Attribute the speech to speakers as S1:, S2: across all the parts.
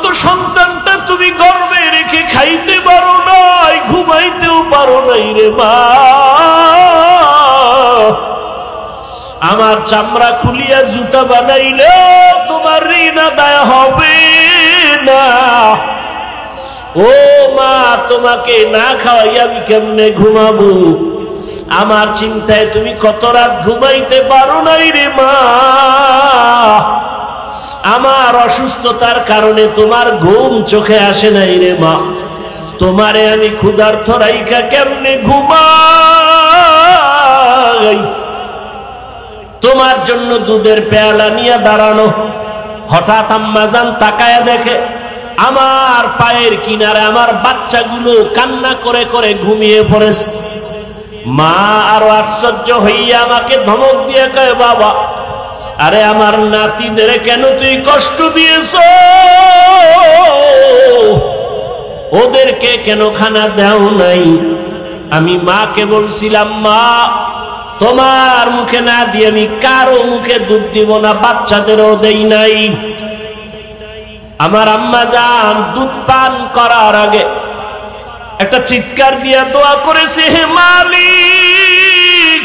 S1: তো সন্তানটা তুমি গর্ভে রেখে খাইতে পারো নাই, ঘুমাইতেও পারো নাই রে মা। আমার চামড়া খুলিয়া জুতা বানাইলে তোমার ঋণ আদায় হবে না। ও মা, তোমাকে না খাওয়াই আমি কেমনে ঘুমাবো? আমার চিন্তায় তুমি কত রাত ঘুমাইতে পারো নাই রে মা। আমার অসুস্থতার কারণে তোমার ঘুম চোখে আসে নাই রে মা। তোমারে আমি ক্ষুধার্ত রাইখা কেমনে ঘুমাই? তোমার জন্য দুধের পেয়ালা নিয়ে দাঁড়ানো, হঠাৎ আম্মাজান তাকায়া দেখে আমার পায়ের কিনারে আমার বাচ্চাগুলো কান্না করে করে ঘুমিয়ে পড়েছে। মা আরো আশ্চর্য হইয়া আমাকে ধমক দিয়ে কয়, বাবা, আরে আমার নাতিদের কেন তুই কষ্ট দিয়েছ? ওদেরকে কেন খানা দাও নাই? আমি মাকে বলছিলাম, মা, তোমার মুখে না দিয়ে আমি কারো মুখে দুধ দিব না, বাচ্চাদেরও দেই নাই। আমার আম্মা জান দুধ পান করার আগে একটা চিৎকার দিয়া দোয়া করেছে, হে মালিক,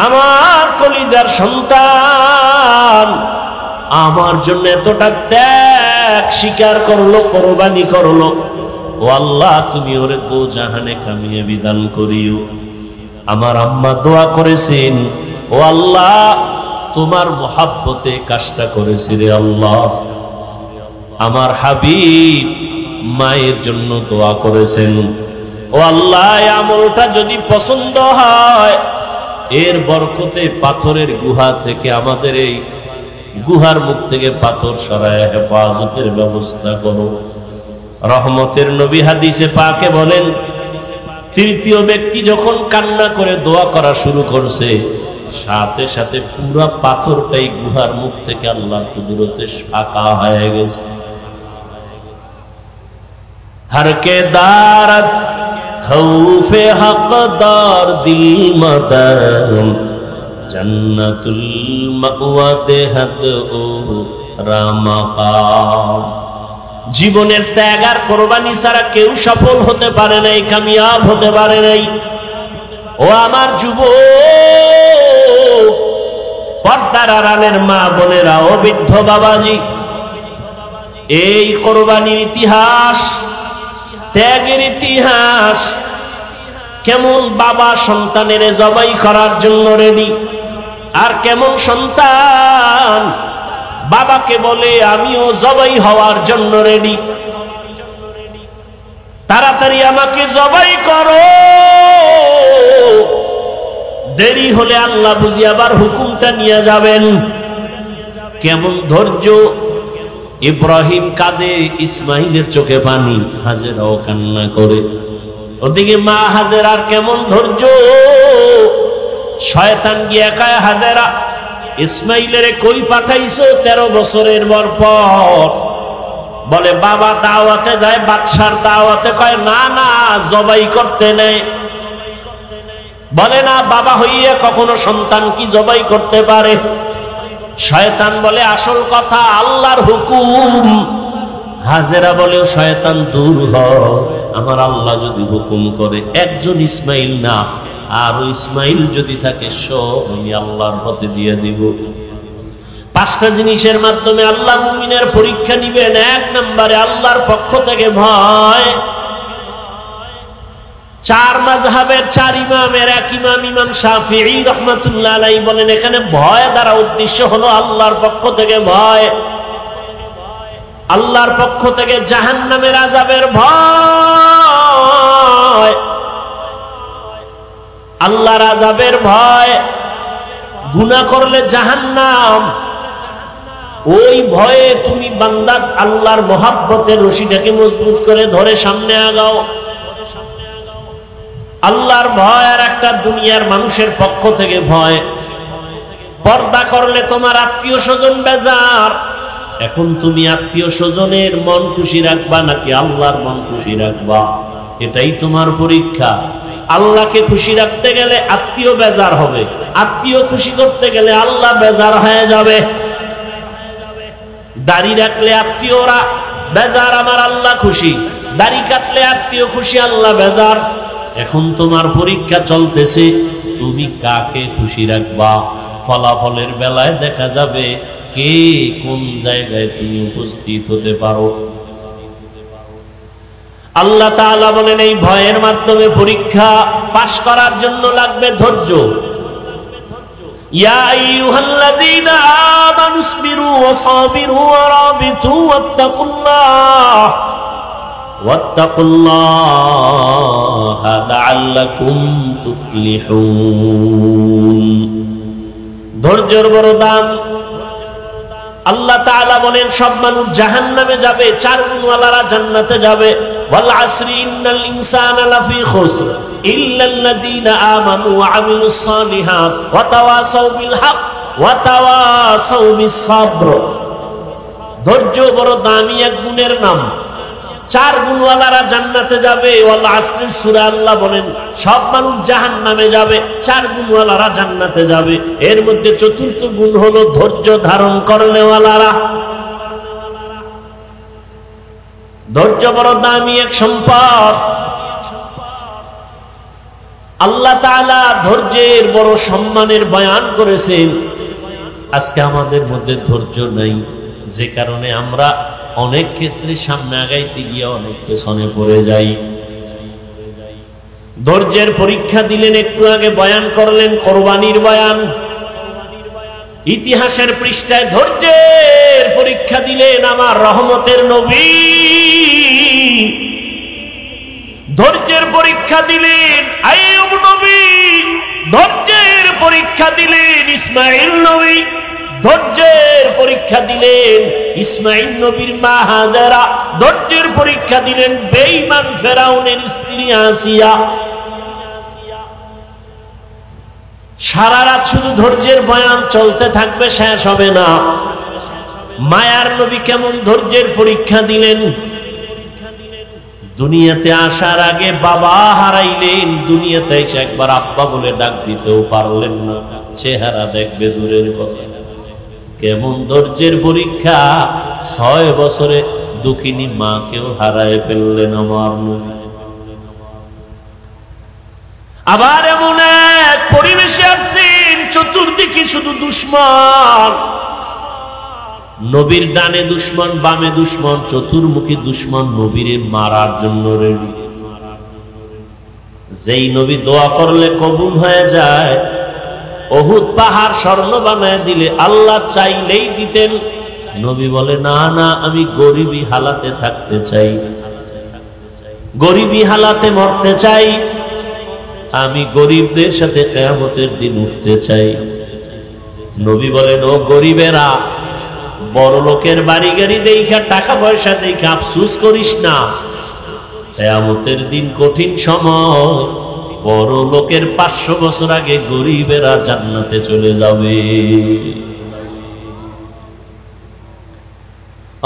S1: আমার কলিজার সন্তান আমার জন্য এতটা ত্যাগ স্বীকার করলো, কোরবানি করলো। ও আল্লাহ, তুমি ওরে দো জাহানে কামিয়াবি দান করিও। আমার আম্মা দোয়া করেছেন, ও আল্লাহ, তোমার মোহাব্বতে কাজটা করেছি রে আল্লাহ। আমার হাবিব মায়ের জন্য দোয়া করেছেন, ও আল্লাহ, আমলটা যদি পছন্দ হয় এর বরকতে পাথরের গুহা থেকে আমাদের এই গুহার মুখ থেকে পাথর সরায় হেফাজতের ব্যবস্থা করো। রহমতের নবী হাদিসে পাকে বলেন, তৃতীয় ব্যক্তি যখন কান্না করে দোয়া করা শুরু করছে, সাথে সাথে পুরা পাথরটাই গুহার মুখ থেকে আল্লাহ কুদরতে ফাঁকা হয়ে গেছে। हर के दारत खौफे हकदार दिल मदम जन्नतुल मअवा देहत ओ रामकाम। জীবনের ত্যাগ আর কোরবানি ছাড়া কেউ সফল হতে পারে নাই, কামিয়াব হতে পারে নাই। ও আমার যুবক, পর্দার আড়ালের মা বোনেরা, ও বৃদ্ধ বাবাজি, এই কোরবানির ইতিহাস, ত্যাগের ইতিহাস, কেমন বাবা সন্তানের জবাই করার জন্য রেডি, আর কেমন সন্তান বাবাকে বলে আমিও জবাই হওয়ার জন্য রেডি, তাড়াতাড়ি আমাকে জবাই করো, দেরি হলে আল্লাহ বুঝি আবার হুকুমটা নিয়ে যাবেন। কেমন ধৈর্য! ইব্রাহিম কাঁদে, ইসমাইলের চোখে পানি, হাজেরাও কান্না করে। ওদিকে মা হাজেরার কেমন ধৈর্য! শয়তান গিয়া কয়, হাজেরা, ইসমাইলের কই পাঠাইছো 13 বছরের পর? বলে, বাবা দাওয়াতে যায়, বাদশার দাওয়াতে। কয়, না না, জবাই করতে নেই। বলে, না, বাবা হইয়া কখনো সন্তান কি জবাই করতে পারে? শয়তান বলে, আসল কথা আল্লাহর হুকুম। হাজেরা বলে, শয়তান দূর হ, আমার আল্লাহ যদি হুকুম করে একজন ইসমাইল না, আর ইসমাইল যদি থাকে সব আমি আল্লাহর পথে দিয়ে দিব। 5টা জিনিসের মাধ্যমে আল্লাহ মুমিনের পরীক্ষা নিবেন। 1 নম্বরে আল্লাহর পক্ষ থেকে ভয়। 4 মাযহাবের 4 ইমামের এক ইমাম, ইমাম শাফিঈ রাহমাতুল্লাহ আলাইহি বলেন, এখানে ভয় দ্বারা উদ্দেশ্য হলো আল্লাহর পক্ষ থেকে ভয়, আল্লাহর পক্ষ থেকে জাহান্নামের আযাবের ভয়, আল্লাহর আযাবের ভয়। গুনাহ করলে জাহান্নাম, ওই ভয়ে তুমি বান্দা আল্লাহর মহব্বতের রশিটাকে মজবুত করে ধরে সামনে আগাও। আল্লাহর ভয় আর একটা দুনিয়ার মানুষের পক্ষ থেকে ভয়। পর্দা করলে তোমার আত্মীয় স্বজন বেজার। এখন তুমি আত্মীয় স্বজনের মন খুশি রাখবা নাকি আল্লাহর মন খুশি রাখবা? এটাই তোমার পরীক্ষা। আল্লাহকে খুশি রাখতে গেলে আত্মীয় বেজার হবে, আত্মীয় খুশি করতে গেলে আল্লাহ বেজার হয়ে যাবে। দাড়ি রাখলে আত্মীয়রা বেজার, আমার আল্লাহ খুশি। দাড়ি কাটলে আত্মীয় খুশি, আল্লাহ বেজার। এখন তোমার পরীক্ষা চলতেছে, তুমি কাকে খুশি রাখবা? ফলাফলের বেলায় দেখা যাবে কে কোন জায়গায় তুমি উপস্থিত হতে পারো। আল্লাহ তাআলা বলেন এই ভয়ের মাধ্যমে পরীক্ষা পাশ করার জন্য লাগবে ধৈর্য। ইয়া আইয়ুহাল্লাযীনা আমানুসবিরু ওয়া সাবিরু ওয়া রাবিতু ওয়াত্তাকুল্লাহা লাআল্লাকুম তুফলিহুন। ধৈর্যের বড় দাম। আল্লাহ তাআলা বলেন সব মানুষ জাহান্নামে যাবে, চার গুণওয়ালারা জান্নাতে যাবে। ওয়াল আসরি ইন্নাল ইনসানা লাফি খুসর ইল্লাল্লাযীনা আমানু ওয়া আমিলুস সালিহাত ওয়া তাওয়াসাউ বিল হক ওয়া তাওয়াসাউ বিস সাবর। ধৈর্য বড় দামি এক গুণের নাম। চার গুণওয়ালারা জান্নাতে যাবে। ওয়াল আসরি সূরা আল্লাহ বলেন সব মানুষ জাহান্নামে যাবে, চার গুণওয়ালারা জান্নাতে যাবে। এর মধ্যে চতুর্থ গুণ হলো ধৈর্য ধারণ করনেওয়ালারা। ধৈর্য বড় দামি এক সম্পদ। আল্লাহ তাআলা ধৈর্যের বড় সম্মানের বয়ান করেছেন। আজকে আমাদের মধ্যে ধৈর্য নাই, যে কারণে আমরা অনেক ক্ষেত্রে সামনে আগাইতে গিয়ে অনেক পেছনে পড়ে যাই। ধৈর্যের পরীক্ষা দিলেন, একটু আগে বয়ান করলেন কোরবানির বয়ান। ইতিহাসের পৃষ্ঠায় ধৈর্যের পরীক্ষা দিলেন আমার রহমতের নবী। ধৈর্যের পরীক্ষা দিলেন আইয়ুব নবী। ধৈর্যের পরীক্ষা দিলেন ইসমাঈল নবী। ধৈর্যের পরীক্ষা দিলেন ইসমাঈল নবীর মা হাজেরা। ধৈর্যের পরীক্ষা দিলেন বেঈমান ফেরাউনের স্ত্রী আসিয়া। সারা রাত শুধু ধৈর্যের বয়ান চলতে থাকবে, শেষ হবে না। মায়ার নবী কেমন ধৈর্যের পরীক্ষা দিলেন। দুনিয়াতে আসার আগে বাবা হারাইলেন, দুনিয়াতে এসে একবার আব্বা বলে ডাক দিতেও পারলেন না। চেহারা দেখবে দূরের কথা। কেমন ধৈর্যের পরীক্ষা। 6 বছরে দুঃখিনী মাকেও হারায় ফেললেন আমার নবী। আবার এমন এক পরিবেশে আছেন, চতুর্দিকে শুধু দুশ্মন। নবীর ডানে দুশ্মন, বামে দুশ্মন, চতুর্মুখী দুশ্মন নবীরে মারার জন্য রেডি। যেই নবী দোয়া করলে কবুল হয়ে যায়, উহুদ পাহাড় স্বর্ণ বানায় দিলে আল্লাহ চাইলেই দিতেন। নবী বলে না না, আমি গরিবী হালাতে থাকতে চাই, গরিবী হালাতে মরতে চাই, আমি গরিবদের সাথে কিয়ামতের দিন উঠতে চাই। নবী বলেন ও গরিবেরা, বড় লোকের বাড়ি গাড়ি দেখা, টাকা পয়সা দেখা আফসোস করিস না। কিয়ামতের দিন কঠিন সময়, বড় লোকের 500 বছর আগে গরিবেরা জান্নাতে চলে যাবে।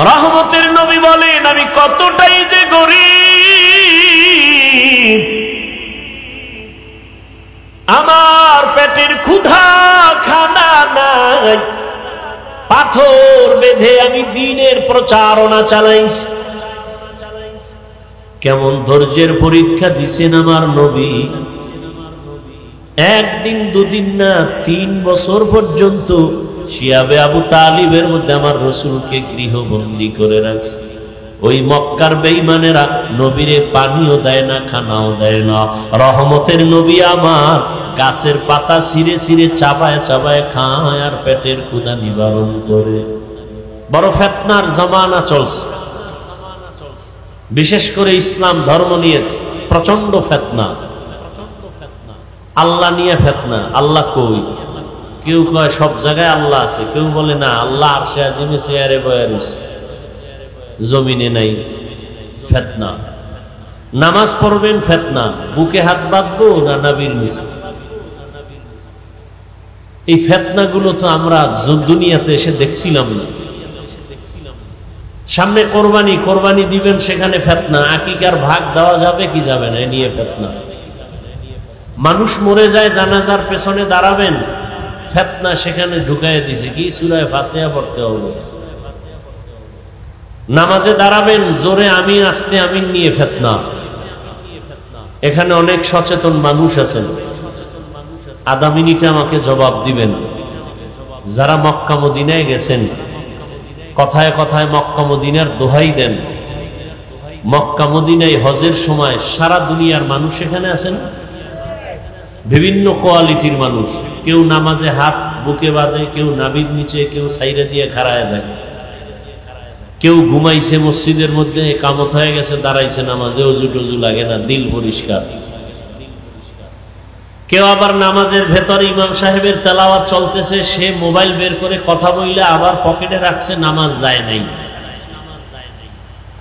S1: রহমতের নবী বলেন আমি কতটাই যে গরিব, আমার পেটের ক্ষুধা খানা নাই, পাথর বেঁধে আমি দ্বীনের প্রচারণা চালাইছি। কেমন ধৈর্যের পরীক্ষা দিছেন আমার নবী। একদিন দুদিন না, 3 বছর পর্যন্ত শিয়াবে আবু তালিবের মধ্যে আমার রসুলকে গৃহবন্দী করে রাখছে। ওই মক্কার বেঈমানেরা নবীরে পানিও দেয় না, খানাও দেয় না। রহমতের নবী আমার গাছের পাতা ছিঁড়ে ছিঁড়ে চাবায় চাবায় খায় আর পেটের ক্ষুধা নিবারণ করে। বড় ফিতনার জামানা চলছে, বিশেষ করে ইসলাম ধর্ম নিয়ে প্রচন্ড ফিতনা। আল্লাহ নিয়ে ফিতনা। আল্লাহ কই? কেউ কয় সব জায়গায় আল্লাহ আছে, কেউ বলে না আল্লাহ আরশে আজিমে চেয়ারে বসে রয়েছে, জমিনে নাই। ফিতনা। নামাজ পড়বেন ফিতনা, বুকে হাত বাঁধবো না নবীর নিচে। এই ফিতনা গুলো তো আমরা দুনিয়াতে এসে দেখছিলাম না। সামনে কোরবানি, কোরবানি দিবেন সেখানে ফিতনা। আকিকার ভাগ দেওয়া যাবে কি যাবে না, এ নিয়ে ফিতনা। মানুষ মরে যায়, জানাজার পেছনে দাঁড়াবেন, ফিতনা সেখানে ঢুকায় দিছে কি সূরা ফাতিহা পড়তে হবে, নামাজে দাঁড়াবেন, জোরে আমিন আস্তে আমিন নিয়ে ফিতনা। এখানে অনেক সচেতন মানুষ আছেন, আধা মিনিটে আমাকে জবাব দিবেন। যারা মক্কা মদিনায় গেছেন, কথায় কথায় মক্কা মদিনার দোহাই দেন, মক্কা মদিনায় হজের সময় সারা দুনিয়ার মানুষ এখানে আছেন, বিভিন্ন কোয়ালিটির মানুষ। কেউ নামাজে হাত বুকে বাঁধে, কেউ নাভির নিচে, কেউ সাইরে দিয়ে খাড়ায় দেয়, কেউ ঘুমাইছে মসজিদের মধ্যে, একামত হয়ে গেছে, দাঁড়াইছে নামাজে, অজু টজু লাগে না, দিল পরিষ্কার। কেউ আবার নামাজের ভেতরে ইমাম সাহেবের তেলাওয়াত চলতেছে, সে মোবাইল বের করে কথা বইলে আবার পকেটে রাখছে, নামাজ যায় নাই।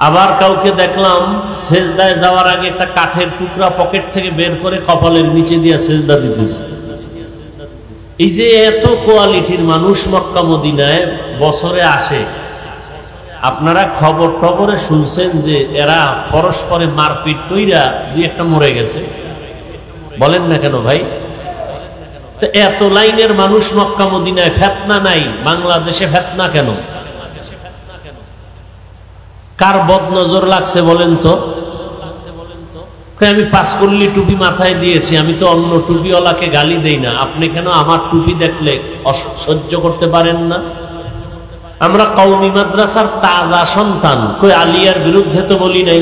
S1: আবার কাউকে দেখলাম সেজদায় যাওয়ার আগে একটা কাঠের টুকরা পকেট থেকে বের করে কপালের নিচে দিয়ে সেজদা দিতেছে। এই যে এত কোয়ালিটির মানুষ মক্কা মদিনায় বছরে আসে, আপনারা খবর টবরে শুনছেন যে এরা পরস্পরে মারপিট কইরা দুই একটা মরে গেছে, বলেন না কেন ভাই? তো এত লাইনের মানুষ মক্কা মদিনায়, ফিতনা নাই, বাংলাদেশে ফিতনা কেন? কার বদনজর লাগছে বলেন তো? আমি পাঁচকল্লি টুপি মাথায় দিয়েছি, আমি তো অন্য টুপিওয়ালাকে গালি দেই না, আপনি কেন আমার টুপি দেখলে সহ্য করতে পারেন না? আমরা কওমি মাদ্রাসার তাজা সন্তান, কই আলিয়ার বিরুদ্ধে তো বলি নাই,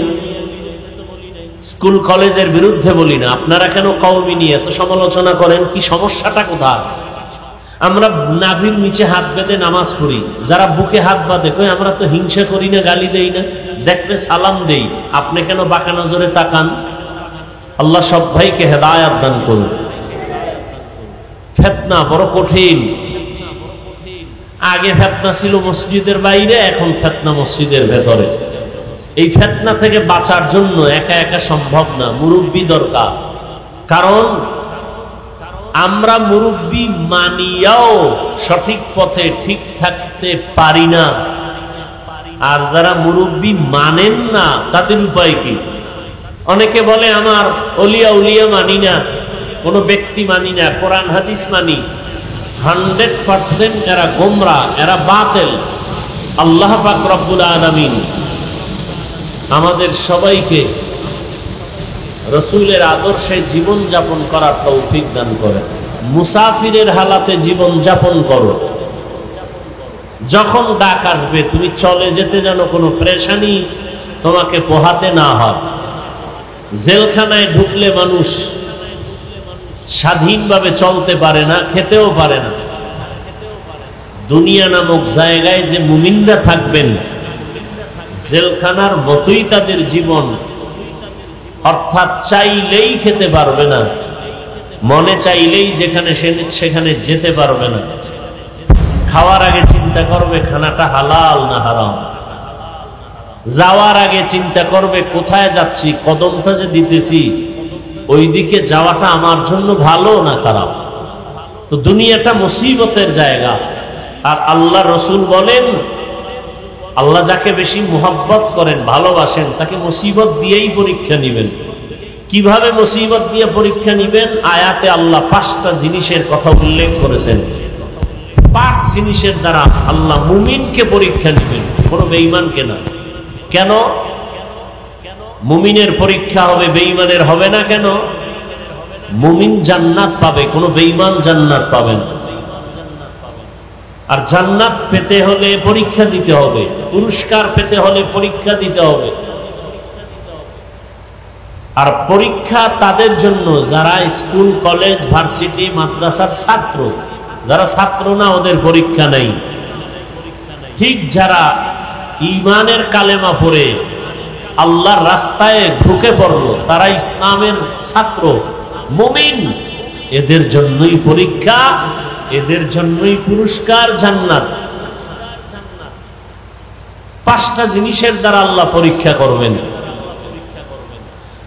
S1: স্কুল কলেজের বিরুদ্ধে বলি না, আপনারা কেন কওমি নিয়ে এত সমালোচনা করেন? কি সমস্যাটা কোথায়? আমরা নাভির নিচে হাত বেঁধে নামাজ পড়ি, যারা বুকে হাত বাঁধে, কই আমরা তো হিংসা করি না, গালি দেই না, দেখলে সালাম দেই, আপনি কেন বাঁকা নজরে তাকান? আল্লাহ সব ভাইকে হেদায়েত দান করুন। ফিতনা বড় কঠিন। আগে ফিতনা ছিল মসজিদের বাইরে, এখন ফিতনা মসজিদের ভেতরে। এই ফিতনা থেকে বাঁচার জন্য একা একা সম্ভব না, মুরব্বি দরকার। কারণ আমরা মুরব্বি মানিয়াও সঠিক পথে ঠিক থাকতে পারি না, আর যারা মুরব্বি মানেন না তাদের উপায় কি? অনেকে বলে আমার অলিয়া উলিয়া মানি না, কোনো ব্যক্তি মানি না, কোরআন হাদিস মানি। 100% এরা গোমরা, এরা বাতিল। আল্লাহ পাক রব্বুল আলামিন আমাদের সবাইকে রসুলের আদর্শে জীবন যাপন করার তৌফিক দান করে। মুসাফিরের হালাতে জীবন যাপন করো। যখন ডাক আসবে তুমি চলে যেতে যেন কোনো পেরেশানি তোমাকে পোহাতে না হয়। জেলখানায় ঢুকলে মানুষ স্বাধীনভাবে চলতে পারে না, খেতেও পারে না। দুনিয়া নামক জায়গায় যে মুমিনরা থাকবেন, জেলখানার মতোই তাদের জীবন, অর্থাৎ চাইলেই খেতে পারবে না, মনে চাইলেই যেখানে সেখানে যেতে পারবে না। খাওয়ার আগে চিন্তা করবে খানাটা হালাল না হারাম, যাওয়ার আগে চিন্তা করবে কোথায় যাচ্ছি, কদমটা যে দিতেছি ওই দিকে যাওয়াটা আমার জন্য ভালো না খারাপ। তো দুনিয়াটা মুসিবতের জায়গা। আর আল্লাহ রসুল বলেন, আল্লাহ যাকে বেশি মুহাব্বত করেন, ভালোবাসেন, তাকে মুসিবত দিয়েই পরীক্ষা নিবেন। কিভাবে মুসিবত দিয়ে পরীক্ষা নিবেন? আয়াতে আল্লাহ 5টা জিনিসের কথা উল্লেখ করেছেন। 5 জিনিসের দ্বারা আল্লাহ মুমিনকে পরীক্ষা নিবেন, কোনো বেঈমানকে না। কেন? মুমিনের পরীক্ষা হবে, বেঈমানের হবে না কেন? মুমিন জান্নাত পাবে, কোনো বেঈমান জান্নাত পাবে না। আর জান্নাত পেতে হলে পরীক্ষা দিতে হবে, পুরস্কার পেতে হলে পরীক্ষা দিতে হবে। আর পরীক্ষা তাদের জন্য যারা স্কুল কলেজ ভার্সিটি মাদ্রাসার ছাত্র। যারা ছাত্র না ওদের পরীক্ষা নেই। ঠিক যারা ঈমানের কালেমা পড়ে আল্লাহর রাস্তায় ঢুকে পড়লো, তারা ইসলামের ছাত্র, মুমিন, এদের জন্যই পরীক্ষা, এদের জন্যই পুরস্কার, জান্নাত। 5টা জিনিসের দ্বারা আল্লাহ পরীক্ষা করবেন।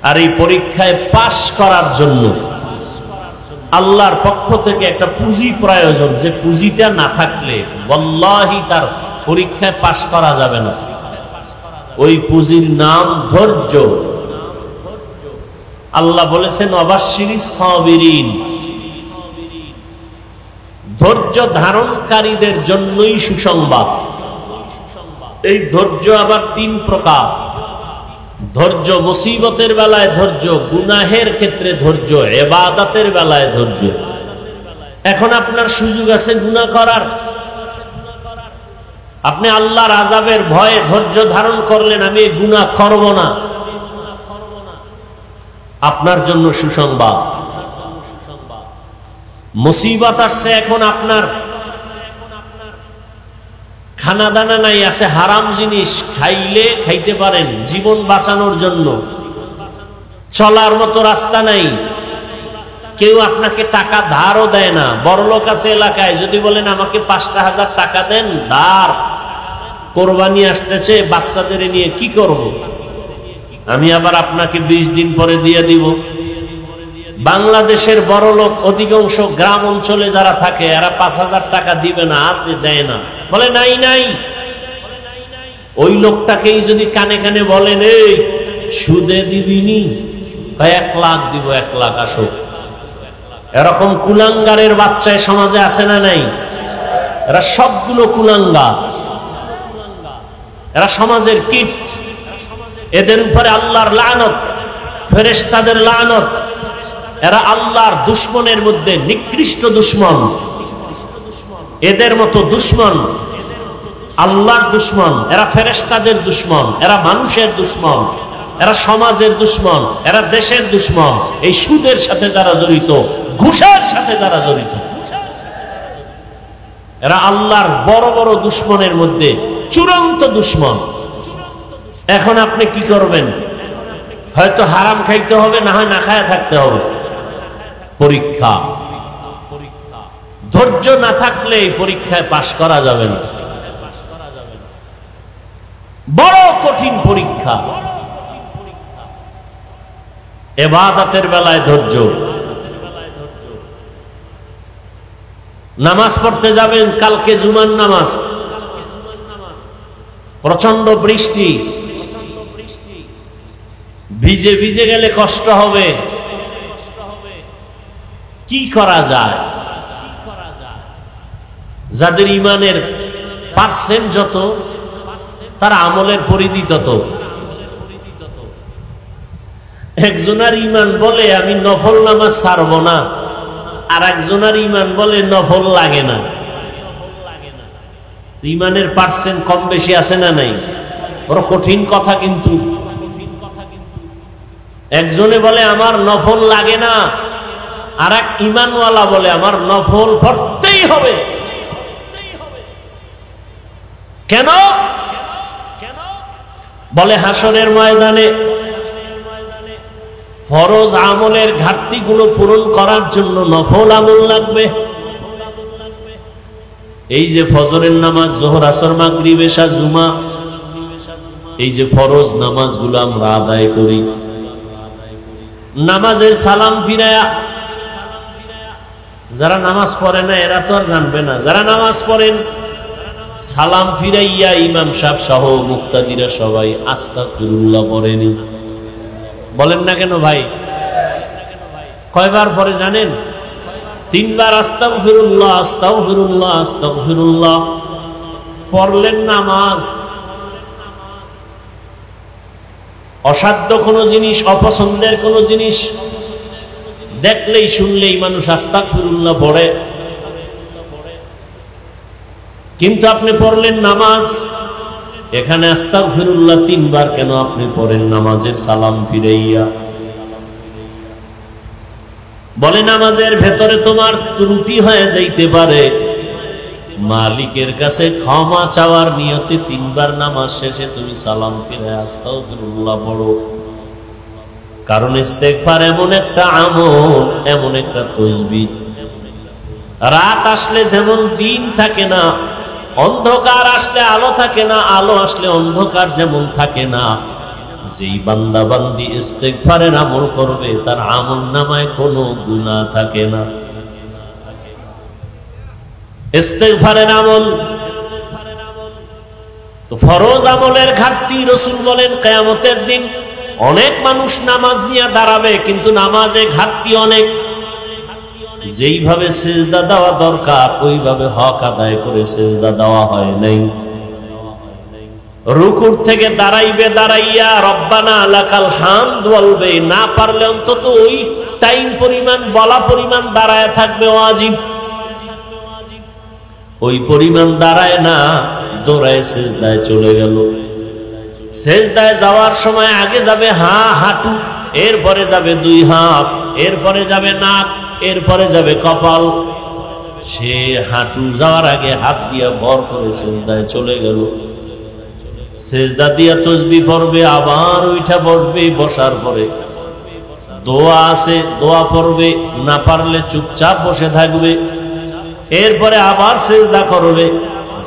S1: আর এই পরীক্ষায় পাশ করার জন্য আল্লাহর পক্ষ থেকে একটা পুঁজি প্রয়োজন, যে পুঁজিটা না থাকলে ওয়াল্লাহি তার পরীক্ষায় পাশ করা যাবে না। ওই পুঁজির নাম ধৈর্য। আল্লাহ বলেছেন ওয়াবাশশিরিস সাবিরিন, ধৈর্য ধারণকারীদের জন্যই সুসংবাদ। এই ধৈর্য আবার তিন প্রকার। ধৈর্য মুসিবতের বেলায় ধৈর্য, গুনাহের ক্ষেত্রে ধৈর্য, ইবাদতের বেলায় ধৈর্য। এখন আপনার সুযোগ আছে গুনাহ করার, আপনি আল্লাহর আযাবের ভয়ে ধৈর্য ধারণ করলেন, আমি এই গুনাহ করব না। আপনার জন্য সুসংবাদ, মুসিবত আসছে, এখন আপনার খানা দানা নাই, আছে হারাম জিনিস, খাইলে খাইতে পারেন জীবন বাঁচানোর জন্য, চলার মতো রাস্তা নাই, কেউ আপনাকে টাকা ধারও দেয় না। বড়লোক আছে এলাকায়, যদি বলেন আমাকে ৫,০০০ টাকা দেন ধার, কোরবানি আসতেছে, বাচ্চাদের নিয়ে কি করব, আমি আবার আপনাকে ২০ দিন পরে দিয়ে দিব। বাংলাদেশের বড়লোক অধিকাংশ গ্রাম অঞ্চলে যারা থাকে, এরা ৫,০০০ টাকা দিবে না, আছে দেয় না, বলে নাই নাই। ওই লোকটাকেই যদি কানে কানে বলেন এই সুদে দিবিনি, ১ লাখ দিব, ১ লাখ আসো। এরকম কুলাঙ্গারের বাচ্চা সমাজে আছে না নাই? এরা সবগুলো কুলাঙ্গার, এরা সমাজের কীট। এদের উপরে আল্লাহর লানত, ফেরেশতাদের লানত। এরা আল্লাহর দুশমনের মধ্যে নিকৃষ্ট দুশমন। এদের মতো দুশমন আল্লাহর দুশমন, এরা ফেরেশতাদের দুশমন, এরা মানুষের দুশমন, এরা সমাজের দুশমন, এরা দেশের দুশমন। এই সুদের সাথে যারা জড়িত, ঘুষের সাথে যারা জড়িত, এরা আল্লাহর বড় বড় দুশমনের মধ্যে চূড়ান্ত দুশমন। এখন আপনি কি করবেন? হয়তো হারাম খাইতে হবে, না হয় না খায় থাকতে হবে। পরীক্ষা, ধৈর্য না থাকলে এই পরীক্ষায় পাশ করা যাবে না। বড় কঠিন পরীক্ষা। ইবাদতের বেলায় ধৈর্য। নামাজ পড়তে যাবেন, কালকে জুমার নামাজ, প্রচন্ড বৃষ্টি, ভিজে ভিজে গেলে কষ্ট হবে, কি করা যায়? যাদের ইমানের পার্সেন্ট যত, তার আমলের পরিধি তত। একজনের ইমান বলে আমি নফল নামাজ ছাড়বো না, আর একজনের ইমান বলে নফল লাগে না। ইমানের পার্সেন্ট কম বেশি আছে না নাই? বড় কঠিন কথা কিন্তু। একজনে বলে আমার নফল লাগে না, আর এক ইমানওয়ালা বলে আমার নফল পড়তেই হবে। কেন? বলে হাসরের ময়দানে ফরজ আমলের ঘাটতিগুলো পূরণ করার জন্য নফল আমল লাগবে। এই যে ফজরের নামাজ, যোহর, আসর, মাগরিব, এশা, জুমা, এই যে ফরজ নামাজগুলো আমরা আদায় করি, নামাজের সালাম ফিরায়া, যারা নামাজ পড়ে না এরা তো আর জানবে না, যারা নামাজ পড়েন সালাম ফিরাইয়া ইমাম সাহেব সহ মুক্তাদিরা সবাই আস্তাগফিরুল্লাহ পড়েনি। বলেন না কেন ভাই? কয়বার পরে জানেন? 3 বার আস্তাগফিরুল্লাহ, আস্তাগফিরুল্লাহ, আস্তাগফিরুল্লাহ পড়লেন। নামাজ অসাধ্য কোনো জিনিস, অপছন্দের কোনো জিনিস দেখলেই শুনলেই মানুষ আস্তাগফিরুল্লাহ পড়ে, কিন্তু আপনি পড়লেন নামাজ, এখানে আস্তাগফিরুল্লাহ 3 বার কেন আপনি পড়েন নামাজের সালাম ফিরাইয়া? বলে নামাজের ভেতরে তোমার ত্রুটি হয়ে যাইতে পারে, মালিকের কাছে ক্ষমা চাওয়ার নিয়তে 3 বার নামাজ শেষে তুমি সালাম ফিরে আস্তাগফিরুল্লাহ পড়ো। কারণ ইস্তেগফার এমন একটা আমল, এমন একটা তাসবিহ, রাত আসলে যেমন দিন থাকে না, অন্ধকার আসলে আলো থাকে না, আলো আসলে অন্ধকার যেমন থাকে না, যেই বান্দা বান্দি ইস্তেগফারের আমল করবে তার আমল নামায় কোনো গুনাহ থাকে না। ইস্তেগফারের আমল তো ফরজ আমলের ঘাটতি। রাসূল বলেন কিয়ামতের দিন অনেক মানুষ নামাজ নিয়ে দাঁড়াবে, কিন্তু নামাজে ঘাটতি অনেক। যেইভাবে সিজদা দেওয়া দরকার ওইভাবে হক আদায় করে সিজদা দেওয়া হয় নাই। রুকুর থেকে দাঁড়াইবে, দাঁড়াইয়া রব্বানা লাকাল হামদ বলবে, না পারলে অন্তত ওই টাইম পরিমাণ বলা পরিমাণ দাঁড়ায় থাকবে ওয়াজিব। ওই পরিমাণ দাঁড়ায় না, দৌড়ায় সিজদায় চলে গেল। সিজদায় যাওয়ার সময় আগে যাবে হাঁটু, এরপরে যাবে 2 হাত, এরপরে যাবে নাক, এরপরে যাবে কপাল। সে হাঁটু যাওয়ার আগে হাত দিয়ে ভর করে সিজদায় চলে গেল। সিজদা দিয়া তাসবিহ পড়বে, আবার উঠা বসবে, বসার পরে দোয়া আছে দোয়া পড়বে, না পারলে চুপচাপ বসে থাকবে। এরপরে আবার সিজদা করবে।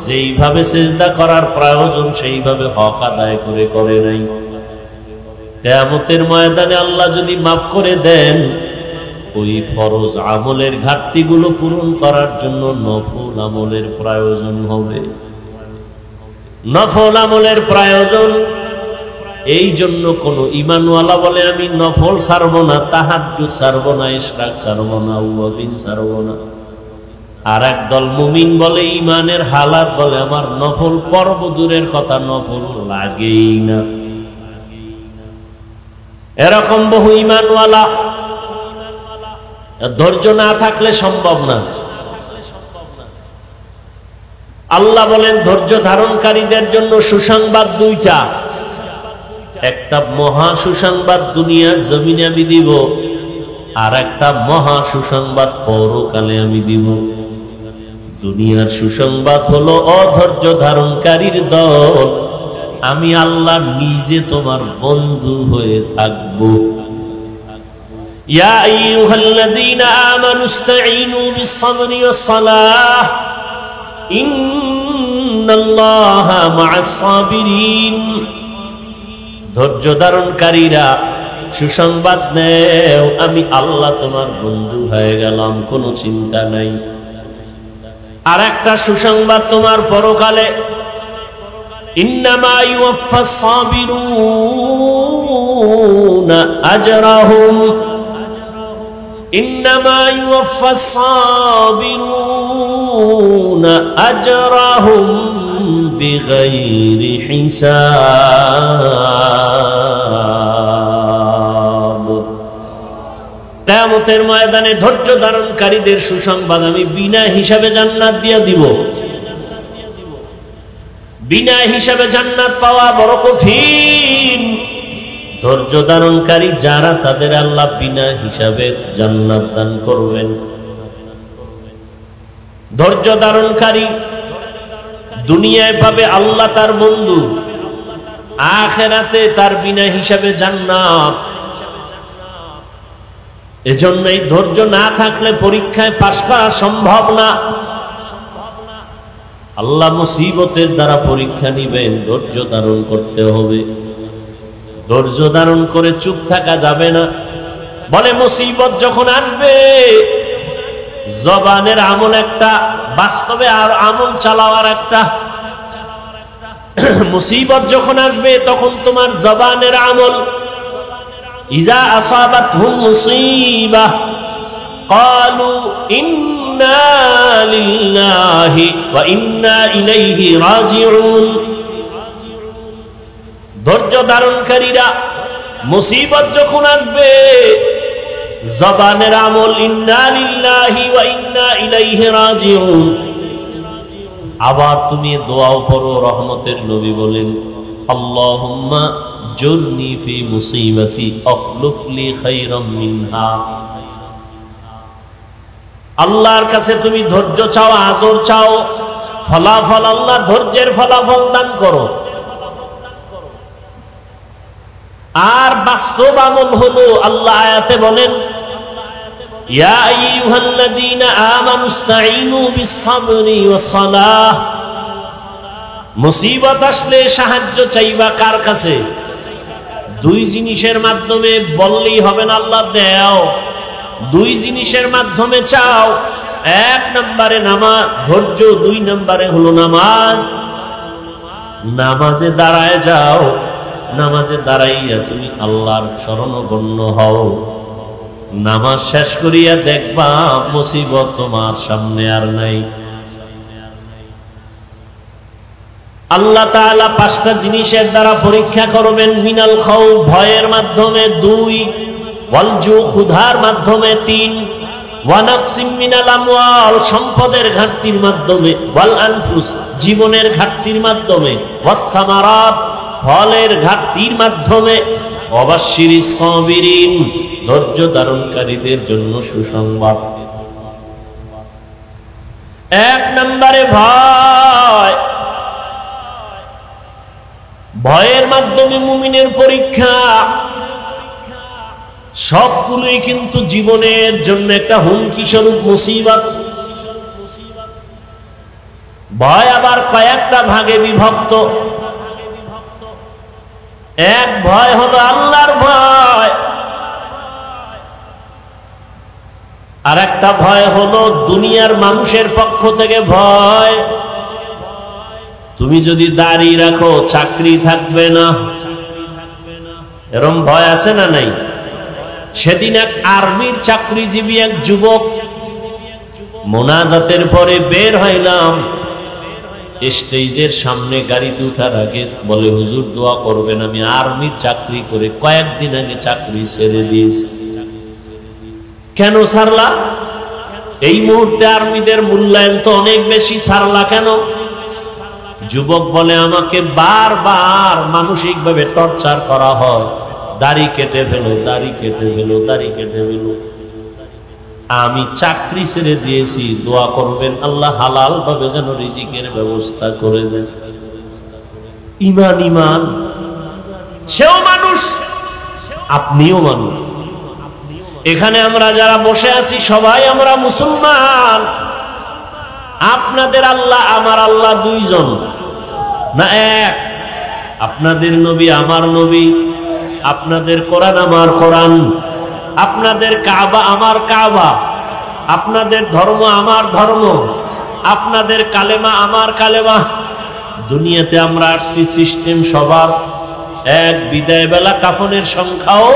S1: যেইভাবে সিজদা করার প্রয়োজন সেইভাবে হক আদায় করে নাই। কিয়ামতের ময়দানে আল্লাহ যদি মাফ করে দেন, ওই ফরজ আমলের ঘাটতিগুলো পূরণ করার জন্য নফল আমলের প্রয়োজন হবে। নফল আমলের প্রয়োজন। এই জন্য কোন ঈমানওয়ালা বলে আমি নফল ছাড়বো না, তাহাজ্জুদ ছাড়বো না, ইশরাক ছাড়বো না, ওয়াবিন ছাড়বো না। আর একদল মুমিন বলে ঈমানের হালাত বলে আমার নফল পর্ব দূরের কথা, নফল লাগেই না। এরকম বহু ঈমানওয়ালা। ধৈর্য না থাকলে সম্ভব না। আল্লাহ বলেন ধৈর্য ধারণকারীদের জন্য সুসংবাদ 2টা। একটা মহা সুসংবাদ দুনিয়ার জমিনে আমি দিব, আর একটা মহা সুসংবাদ পরকালে আমি দিব। দুনিয়ার সুসংবাদ হলো অধৈর্য ধারণকারীর দল, আমি আল্লাহ নিজে তোমার বন্ধু হয়ে থাকব। ইয়া আইয়ুহাল্লাযীনা আমানু ইসতাঈনু বিস-সাবরি ওয়াস-সালাহ ইন্নাল্লাহা মা'আস-সাবিরিন। ধৈর্য ধারণকারীরা সুসংবাদ নেও, আমি আল্লাহ তোমার বন্ধু হয়ে গেলাম, কোনো চিন্তা নাই। আর একটা সুসংবাদ তোমার পরকালে, ইন্নামা ইউওয়াফফাস-সাবিরুনা আজরাহুম, ইন্নামা ইউওয়াফফাস-সাবিরুনা আজরাহুম বিগাইরি হিসাব। কিয়ামতের ময়দানে ধৈর্য ধারণকারীদের সুসংবাদ আমি বিনা হিসাবে জান্নাত দিয়া দিব। বিনা হিসাবে জান্নাত পাওয়া বড় কঠিন। ধৈর্য ধারণকারী যারা, তাদের আল্লাহ বিনা হিসাবে জান্নাত দান করবেন। ধৈর্য ধারণকারী দুনিয়ায় পাবে আল্লাহ তার বন্ধু, আখিরাতে তার বিনা হিসাবে জান্নাত। এজন্যই ধৈর্য না থাকলে পরীক্ষায় পাশ করা সম্ভব না। আল্লাহ মুসিবতের দ্বারা পরীক্ষা নিবেন, ধৈর্য ধারণ করতে হবে। ধৈর্য ধারণ করে চুপ থাকা যাবে না। বলে মুসিবত যখন আসবে, জবানের আমল একটা, বাস্তবে আর আমল চালাওয়ার একটা। মুসিবত যখন আসবে তখন তোমার জবানের আমল, ইজা আসাবাতহুম মুসিবাহ ক্বালু ইন্না লিল্লাহি ওয়া ইন্না ইলাইহি রাজিউন। ধৈর্য ধারণকারীরা মুসিবত যখন আসবে, জবানের আমল ইন্না লিল্লাহি ওয়া ইন্না ইলাইহি রাজিউন। আবার তুমি দোয়াও পড়ো, রহমতের নবী বলেন আল্লাহুম্মা জুরনি ফি মুসিবাতি আখলুফ লি খায়রাম মিনহা। আল্লাহর কাছে তুমি ধৈর্য চাও, আজর চাও, ফলাফল আল্লাহ ধৈর্যের ফলাফল দান করো। আর বাস্তব আমল হলো আল্লাহ আয়াতে বলেন ইয়া আইয়ুহাল্লাযীনা আমানু ইসতাঈনু বিস-সাবরি ওয়াস-সালাহ। মুসিবত আসলে সাহায্য চাইবা কার কাছে? 2 জিনিসের মাধ্যমে বললেই হবে না আল্লাহ দাও। 2 জিনিসের মাধ্যমে চাও। 1 নম্বরে নামাজ, ধৈর্য। 2 নম্বরে হলো নামাজ। নামাজে দাঁড়ায় যাও, নামাজে দাঁড়াইয়া তুমি আল্লাহর শরণাপন্ন হও। নামাজ শেষ করিয়া দেখবা মুসিবত তোমার সামনে আর নাই। আল্লাহ তাআলা 5টা জিনিসের দ্বারা পরীক্ষা করবেন। মিনাল খাউফ, ভয়ের মাধ্যমে 2, ওয়াল জু, ক্ষুধার মাধ্যমে 3, ওয়া নাকসিম মিনাল আমওয়াল, সম্পদের ঘাটতির মাধ্যমে, ওয়াল আনফুস, জীবনের ঘাটতির মাধ্যমে, ওয়াস সামারাত, ফলের ঘাটতির মাধ্যমে, ওয়াবাশশিরিস সাবিরিন, ধৈর্য ধারণকারীদের জন্য সুসংবাদ। 1 নম্বরে ভয়। ভয়ের মাধ্যমে মুমিনের পরীক্ষা। সবগুলোই কিন্তু জীবনের জন্য একটা হুমকি স্বরূপ মুসিবত। ভয় আবার কয়েকটা ভাগে বিভক্ত। এক ভয় হলো আল্লাহর ভয়, আর একটা ভয় হলো দুনিয়ার মানুষের পক্ষ থেকে ভয়। তুমি যদি দাড়ি রাখো চাকরি থাকবে না, এরকম ভয় আছে না নাই? সেদিন এক আর্মির চাকরিজীবী এক যুবক, মোনাজাতের পরে বের হইলাম, স্টেজের সামনে গাড়িতে উঠার আগে বলে, হুজুর দোয়া করবেন, আমি আর্মির চাকরি করে কয়েকদিন আগে চাকরি ছেড়ে দিয়েছি। কেন ছাড়লা? এই মুহূর্তে আর্মিদের মূল্যায়ন তো অনেক বেশি, ছাড়লা কেন? যুবক বলে, আমাকে বারবার মানসিক ভাবে টর্চার করা হয়, দাড়ি কেটে ফেলো, দাড়ি কেটে ফেলো, দাড়ি কেটে ফেলো। আমি চাকরি ছেড়ে দিয়েছি, দোয়া করবেন আল্লাহ হালাল ভাবে যেন রিজিকের ব্যবস্থা করে দেন। ইমান ইমান, সেও মানুষ, আপনিও মানুষ। এখানে আমরা যারা বসে আছি সবাই আমরা মুসলমান। আপনাদের আল্লাহ আমার আল্লাহ 2 জন না 1? আপনাদের নবী আমার নবী, আপনাদের কোরআন আমার কোরআন, আপনাদের কাবা আমার কাবা, আপনাদের ধর্ম আমার ধর্ম, আপনাদের কালেমা আমার কালেমা। দুনিয়াতে আমরা আসছি সিস্টেম সবার এক। বিদায় বেলা কাফনের সংখ্যাও,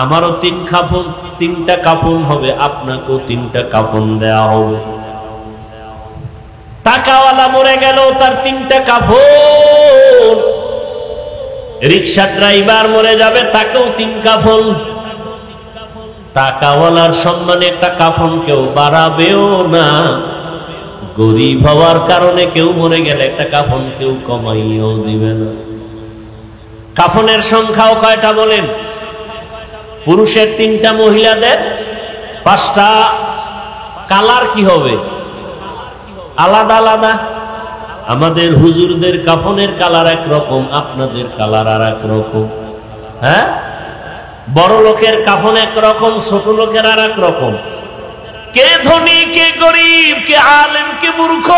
S1: আমারও 3টা কাফন হবে, আপনাকেও 3টা কাফন দেয়া হবে। টাকাওয়ালা মরে গেল, তার 3টা কাফন। রিক্সা ড্রাইভার মরে যাবে, তাকেও 3 কাফন। টাকাওয়ালার সম্মানে একটা কাফন কেউ বাড়াবেও না, গরিব হওয়ার কারণে কেউ মরে গেলে একটা কাফন কেউ কমাইও দিবে না। কাফনের সংখ্যাও কয়টা বলেন? পুরুষের 3টা, মহিলাদের 5টা। কালার কি হবে? আলাদা আলাদা। আমাদের হুজুরদের কাফনের কালার একরকম, আপনাদের কালার আর এক রকম। হ্যাঁ, বড় লোকের কাফন একরকম, ছোট লোকের আর এক রকম। কে ধনী, কে গরিব, কে আলেম, কে মূর্খ,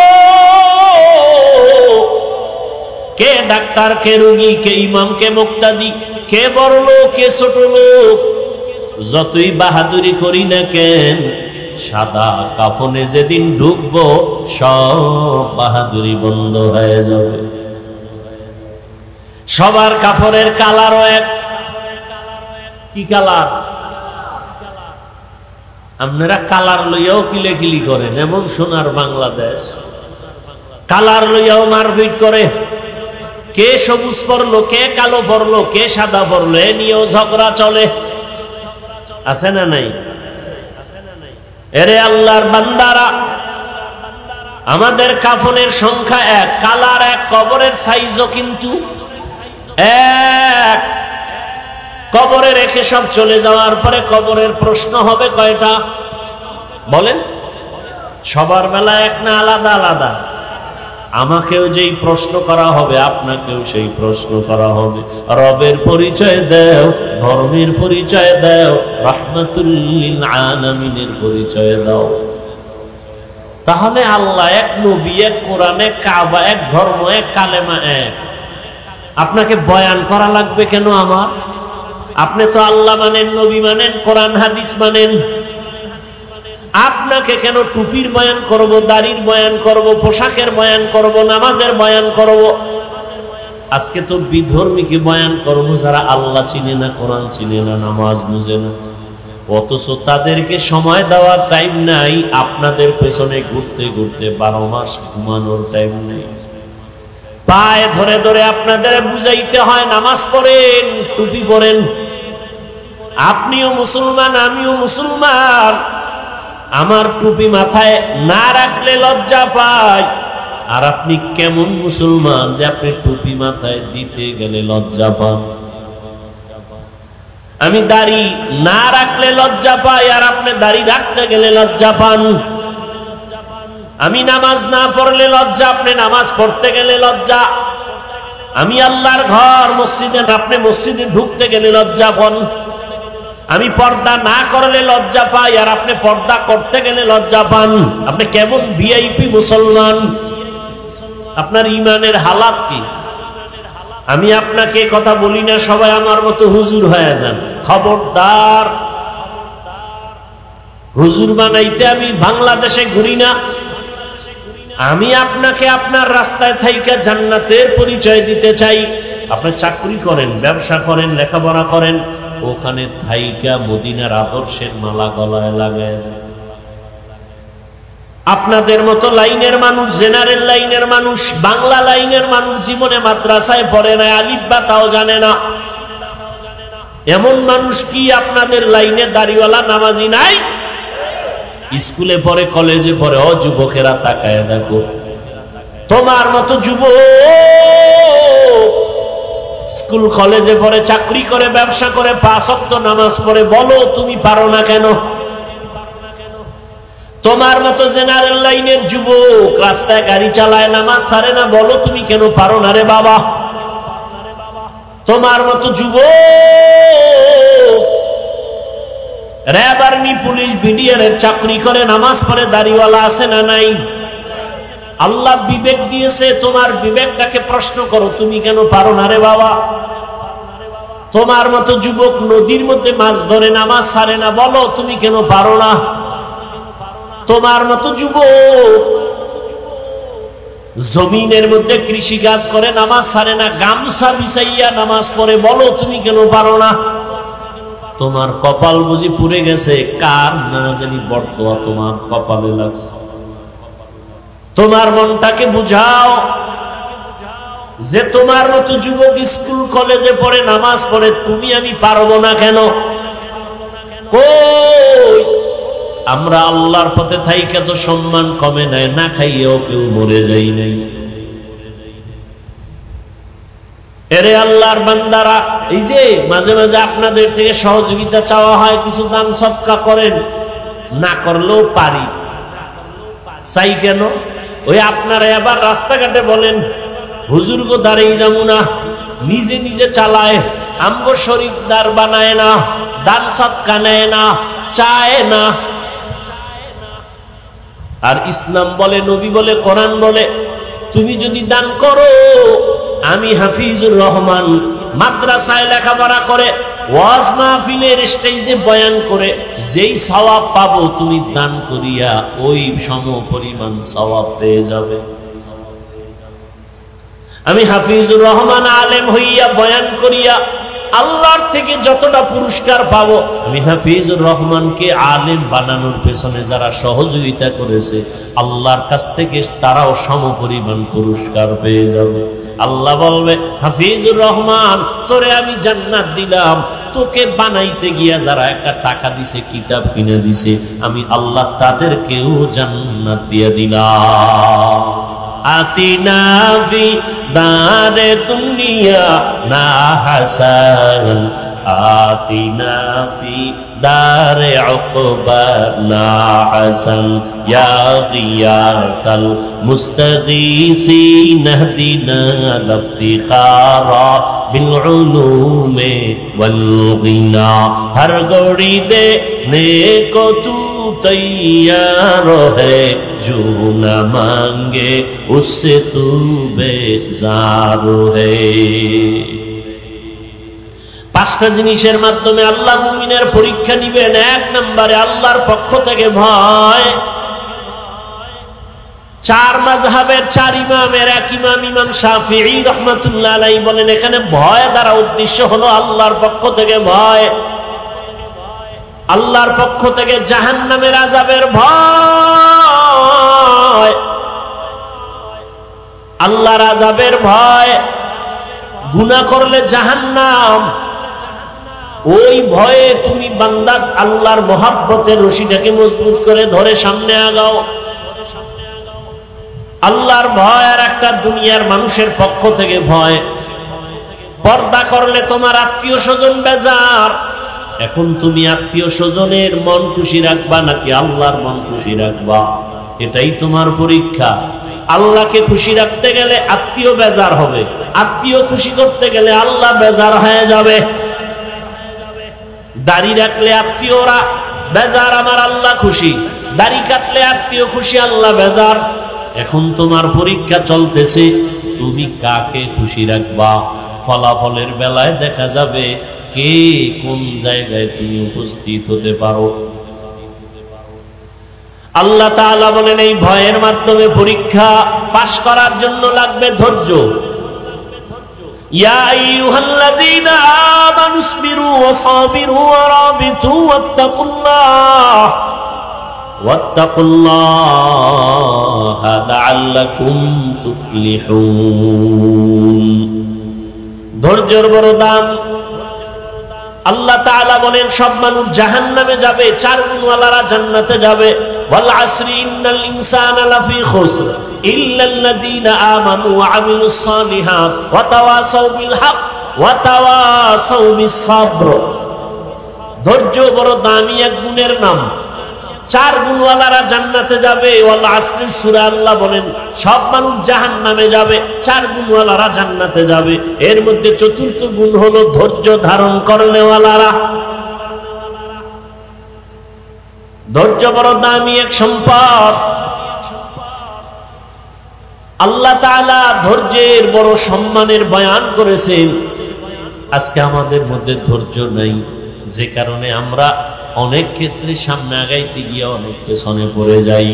S1: কে ডাক্তার, কে রোগী, কে ইমাম, কে মুক্তাদি, কে বড় লোক, কে ছোট লোক। যতই বাহাদুরি করি না কেন, সাদা কাফনে যেদিন ঢুকবো সব বাহাদুরি বন্ধ হয়ে যাবে। সবার কাফনের কালারও এক। কি কালার? আপনারা কালার লইয়াও কিলেকিলি করেন, এমন সোনার বাংলাদেশ। কালার লইয়াও মারপিট করে, কে সবুজ পরলো, কে কালো পরলো, কে সাদা পরলো, এ নিয়েও ঝগড়া চলে। আছে না নাই? এরে আল্লাহর বান্দারা, আমাদের কাফনের সংখ্যা 1, কালার 1, কবরের সাইজও কিন্তু 1। কবরে রেখে সব চলে যাওয়ার পরে কবরের প্রশ্ন হবে কয়টা বলেন? সবার বেলা এক না আলাদা আলাদা? আমাকেও যেই প্রশ্ন করা হবে, আপনাকেও সেই প্রশ্ন করা হবে। রবের পরিচয় দাও, ধর্মের পরিচয় দাও, রাহমাতুল লিল আলামিনের পরিচয় দাও। তাহলে আল্লাহ এক, নবী এক, কোরআন এক, কাবা এক, ধর্ম এক, কালেমা এক। আপনাকে বয়ান করা লাগবে কেন আমার? আপনি তো আল্লাহ মানেন, নবী মানেন, কোরআন হাদিস মানেন। আপনাকে কেন টুপির বয়ান করব, দাড়ির বয়ান করব, পোশাকের বয়ান করব, নামাজের বয়ান করব? আজকে তো বিধর্মীকে বয়ান করব যারা আল্লাহ চিনে না, কোরআন চিনে না, নামাজ বুঝে না। অথচ তাদেরকে সময় দেওয়ার টাইম নাই, আপনাদের পেছনে ঘুরতে ঘুরতে 12 মাস ঘুমানোর টাইম নেই। পায়ে ধরে ধরে আপনাদের বুঝাইতে হয় নামাজ পড়েন, টুপি পরেন। আপনিও মুসলমান, আমিও মুসলমান। আমার টুপি মাথায় না রাখলে লজ্জা পাই। আর আপনি কেমন মুসলমান যে আপনি টুপি মাথায় দিতে গেলে লজ্জা পান? আমি দাড়ি না রাখলে লজ্জা পাই, আর আপনি দাড়ি রাখতে গেলে লজ্জা পান। আমি নামাজ না পড়লে লজ্জা, আপনি নামাজ পড়তে গেলে লজ্জা। আমি আল্লাহর ঘর মসজিদে, আপনি মসজিদে ঢুকতে গেলে লজ্জা পান। আমি পর্দা না করলে লজ্জা পাই, আর আপনি পর্দা করতে গেলে লজ্জা পান। আপনি কেমন ভিআইপি মুসলমান? আপনার ইমানের হালাত কি? আমি আপনাকে কথা বলি না সবাই আমার মতো হুজুর হয়ে যান। খবরদার, হুজুর বানাইতে আমি বাংলাদেশে ঘুরি না। আমি আপনাকে আপনার রাস্তায় থাইকা জান্নাতের পরিচয় দিতে চাই। আপনি চাকরি করেন, ব্যবসা করেন, লেখাপড়া করেন, ওখানে থাইকা মদিনার আদর্শের মালা গলায় লাগায়। আপনাদের মতো লাইনের মানুষ, জেনারেল লাইনের মানুষ, বাংলা লাইনের মানুষ জীবনে মাদ্রাসায় পড়ে না, আলিফ বা তাও জানে না। এমন মানুষ কি আপনাদের লাইনে দাড়িওয়ালা নামাজি নাই? স্কুলে পড়ে, কলেজে পড়ে। ও যুবকেরা তাকায় দেখো, তোমার মতো যুবক স্কুল কলেজে পড়ে, চাকরি করে, ব্যবসা করে, 5 ওয়াক্ত নামাজ পড়ে, বলো তুমি পারো না কেন? তোমার মতো জেনারেল লাইনের যুবক রাস্তায় গাড়ি চালায়, নামাজ ছাড়ে না, বলো তুমি কেন পারো না রে বাবা? তোমার মতো যুবক র‍্যাব, আর্মি, পুলিশ, বিডিআর এর চাকরি করে, নামাজ পড়ে, দাড়িওয়ালা আছে না নাই? আল্লাহ বিবেক দিয়েছে, তোমার বিবেকটাকে প্রশ্ন করো, তুমি কেন পারো না রে বাবা? তোমার মতো যুবক নদীর মধ্যে মাছ ধরে, নামাজ ছাড়ে না, বলো তুমি কেন পারো না? তোমার মতো যুবক জমিনের মধ্যে কৃষি কাজ করে, নামাজ ছাড়ে না, গামছা বিছাইয়া নামাজ পড়ে, বলো তুমি কেন পারো না? তোমার কপাল বুঝি পুড়ে গেছে, কার না জানি বর্তমান তোমার কপালে লাগছে। তোমার মনটাকে বুঝাও যে তোমার মতো যুবক স্কুল কলেজে পড়ে, নামাজ পড়ে, তুমি আমি পারবো না কেন? কই আমরা আল্লাহর পথে থাইকা তো সম্মান কমে নাই, না খাইয়েও কেউ মরে যাই নাই। এরে আল্লাহর বান্দারা, এই যে মাঝে মাঝে আপনাদের থেকে সহযোগিতা চাওয়া হয়, কিছু দান সদকা করেন, না করলেও পারি, চাই কেন? ওই আপনারা এবার রাস্তাঘাটে বলেন হুজুর গো দাঁড়িয়ে যাবো না, নিজে নিজে চালায়, আমগো শরীফদার বানায় না, দান সদকা নেয় না, চায় না। আর ইসলাম বলে, নবী বলে, কোরআন বলে, তুমি যদি দান করো, আমি হাফিজুর রহমান মাদ্রাসায় লেখাপড়া করে, ওয়াজ মাহফিলের স্টেজে বয়ান করে যেই সওয়াব পাবো, তুমি দান করিয়া ওই সমপরিমাণ সওয়াব পেয়ে যাবে। আমি হাফিজুর রহমান আলেম হইয়া বয়ান করিয়া আল্লাহর থেকে যতটা পুরস্কার পাবো, আমি হাফিজুর রহমানকে আলেম বানানোর পেছনে যারা সহযোগিতা করেছে, আল্লাহর কাছ থেকে তারাও সমপরিমাণ পুরস্কার পেয়ে যাবে। আল্লাহ বলবে, হাফিজুর রহমান তোরে আমি জান্নাত দিলাম, তোকে বানাইতে গিয়া যারা একটা টাকা দিছে, কিতাব কিনে দিছে, আমি আল্লাহ তাদেরকেও জান্নাত দিয়ে দিলাম। আতিনা ফি দারে দুনিয়া না হাসান, আতিনা ফি দারে উকবা না হাসান, ইয়া গিয়াসাল মুস্তাগীসিন ইহদিনা লিফতিখারা বিল উলুমে ওয়াল গিনা। হর গড়ি দে নেকো তু तैयार है, जो न मांगे उससे तू बेजार है। 5টা জিনিসের মাধ্যমে আল্লাহ মুমিনের পরীক্ষা নিবেন। 1 নম্বরে আল্লাহর পক্ষ থেকে ভয়। 4 মাযহাবের 4 ইমামের এক ইমাম, ইমাম শাফিঈ রাহমাতুল্লাহ আলাইহি বলেন, এখানে ভয় দ্বারা উদ্দেশ্য হলো আল্লাহর পক্ষ থেকে ভয়, আল্লাহর পক্ষ থেকে জাহান্নামের আযাবের ভয়। আল্লাহর আযাবের ভয়, গুনাহ করলে জাহান্নাম, ওই ভয়ে তুমি বান্দা আল্লাহর মহব্বতের রশিটাকে মজবুত করে ধরে সামনে আগাও। আল্লাহর ভয় আর একটা দুনিয়ার মানুষের পক্ষ থেকে ভয়। পর্দা করলে তোমার আত্মীয় স্বজন বেজার। এখন তুমি আত্মীয় স্বজনের মন খুশি রাখবা নাকি আল্লাহর মন খুশি রাখবা, এটাই তোমার পরীক্ষা। আল্লাহকে খুশি রাখতে গেলে আত্মীয় বেজার হবে, আত্মীয় খুশি করতে গেলে আল্লাহ বেজার হয়ে যাবে। দাড়ি রাখলে আত্মীয়রা বেজার, আমার আল্লাহ খুশি। দাড়ি কাটলে আত্মীয় খুশি, আল্লাহ বেজার। এখন তোমার পরীক্ষা চলতেছে, তুমি কাকে খুশি রাখবা। ফলাফলের বেলায় দেখা যাবে কে কোন জায়গায় তুমি উপস্থিত হতে পারো। আল্লাহ তাআলা বলেন এই ভয়ের মাধ্যমে পরীক্ষা পাশ করার জন্য লাগবে ধৈর্য। ইয়া আইয়ুহাল্লাযীনা আমানুসবিরু ওয়া সাবিরু ওয়া রাবিতু ওয়াত্তাকুল্লাহা লাআল্লাকুম তুফলিহুন। ধৈর্যের বড় দাম। আল্লাহ তাআলা বলেন সব মানুষ জাহান্নামে যাবে, চার গুণওয়ালারা জান্নাতে যাবে। ওয়াল আসরি ইন্নাল ইনসানা লাফি খুসর ইল্লাল্লাযীনা আমানু ওয়া আমিলুস সালিহাত ওয়া তাওয়াসাউ বিল হক ওয়া তাওয়াসাউ বিস সাবর। ধৈর্য বড় দামি এক গুণের নাম। চার গুণওয়ালারা জান্নাতে যাবে। ওয়াল আসরি সূরা আল্লাহ বলেন সব মানুষ জাহান্নামে যাবে, চার গুণওয়ালারা জান্নাতে যাবে। এর মধ্যে চতুর্থ গুণ হলো ধৈর্য ধারণ করনেওয়ালারা। ধৈর্য বড় দামি এক সম্পদ। আল্লাহ তাআলা ধৈর্যের বড় সম্মানের বয়ান করেছেন। আজকে আমাদের মধ্যে ধৈর্য নাই, যে কারণে আমরা অনেক ক্ষেত্রে সামনে আগাইতে গিয়ে অনেক পেছনে পড়ে যাই।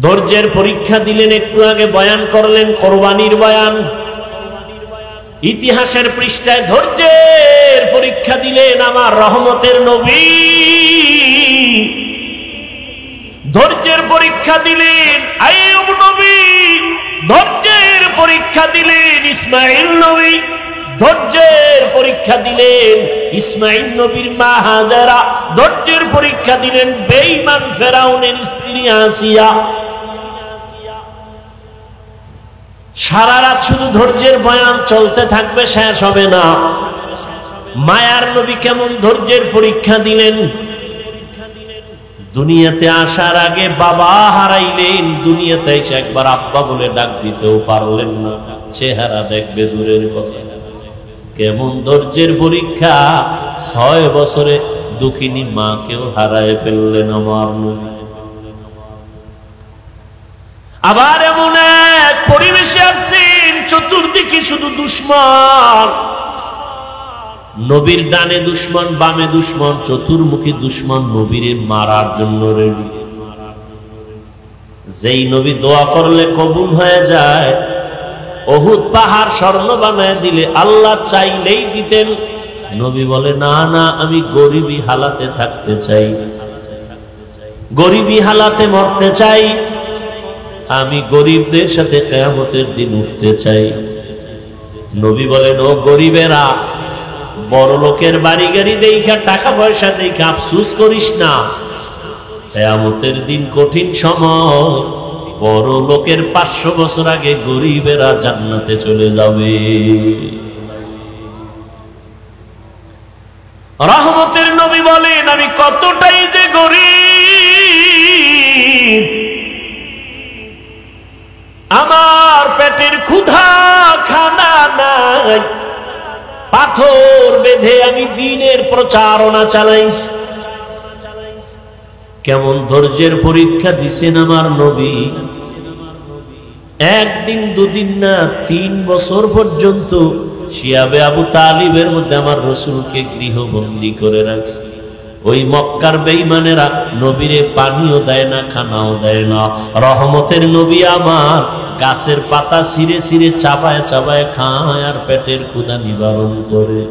S1: ধৈর্যের পরীক্ষা দিলেন, একটু আগে বয়ান করলেন কোরবানির বয়ান। ইতিহাসের পৃষ্ঠায় ধৈর্যের পরীক্ষা দিলেন আমার রহমতের নবী। ধৈর্যের পরীক্ষা দিলেন আইয়ুব নবী, ধৈর্যের পরীক্ষা দিলেন ইসমাঈল নবী, ধৈর্যের পরীক্ষা দিলেন ইসমাঈল নবীর মা হাজেরা, ধৈর্যের পরীক্ষা দিলেন বেঈমান ফেরাউনের স্ত্রী আসিয়া। সারা রাত শুধু ধৈর্যের বয়ান চলতে থাকবে, শেষ হবে না। মায়ার নবী কেমন ধৈর্যের পরীক্ষা দিলেন। দুনিয়াতে আসার আগে বাবা হারাইলেন, দুনিয়াতে এসে একবার আব্বা বলে ডাক দিতেও পারলেন না। চেহারা দেখবে দূরের কথা। কেমন ধৈর্যের পরীক্ষা। 6 বছরে দুঃখিনী মাকেও হারায় ফেললেন আমার নবী। আবার এমন এক পরিবেশে আসছেন, চতুর্দিকে শুধু দুশ্মন। নবীর ডানে দুশ্মন, বামে দুশ্মন, চতুর্মুখী দুশ্মন নবীরে মারার জন্য রেডি। যেই নবী দোয়া করলে কবুল হয়ে যায়, উহুদ পাহাড় স্বর্ণ বানায় দিলে আল্লাহ চাইলেই দিতেন। নবী বলে না না, আমি গরিবী হালাতে থাকতে চাই, গরিবী হালাতে মরতে চাই, আমি গরিবদের সাথে কিয়ামতের দিন উঠতে চাই। নবী বলেন ও গরিবেরা, বড় লোকের বাড়ি গাড়ি দেখা, টাকা পয়সা দেখা আফসোস করিস না। কিয়ামতের দিন কঠিন সময়, বড় লোকের 500 বছর আগে গরিবেরা জান্নাতে চলে যাবে। রহমতের নবী বলেন আমি কতটাই যে গরিব, আমার পেটের ক্ষুধা খানা নাই, পাথর বেঁধে আমি দ্বীনের প্রচারণা চালাইছি। কেমন ধৈর্যের পরীক্ষা দিছেন আমার নবী। একদিন দুদিন না, 3 বছর পর্যন্ত শিয়াবে আবু তালিবের মধ্যে আমার রাসূলকে গৃহবন্দী করে রাখছে। ওই মক্কার বেঈমানেরা নবীরে পানিও দেয় না, খানাও দেয় না। রহমতের নবী আমার গাছের পাতা ছিঁড়ে ছিঁড়ে চাবায় চাবায় খায় আর পেটের ক্ষুধা নিবারণ করে।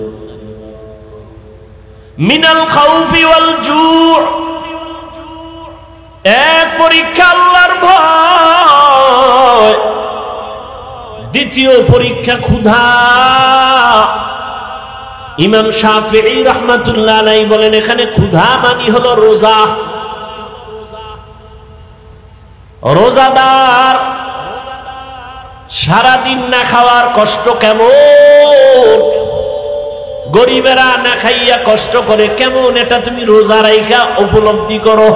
S1: মিনাল খাউফি ওয়াল জু', এক পরীক্ষা আল্লাহর ভয়। নয়, দ্বিতীয় পরীক্ষা ক্ষুধা। ইমাম শাফিঈ রাহমাতুল্লাহ আলাইহি বলেন এখানে ক্ষুধা মানে হলো রোজা। রোজাদার সারাদিন না খাওয়ার কষ্ট কেমন, গরিবেরা না খাইয়া কষ্ট করে কেমন, এটা তুমি রোজা রাইখা উপলব্ধি করো।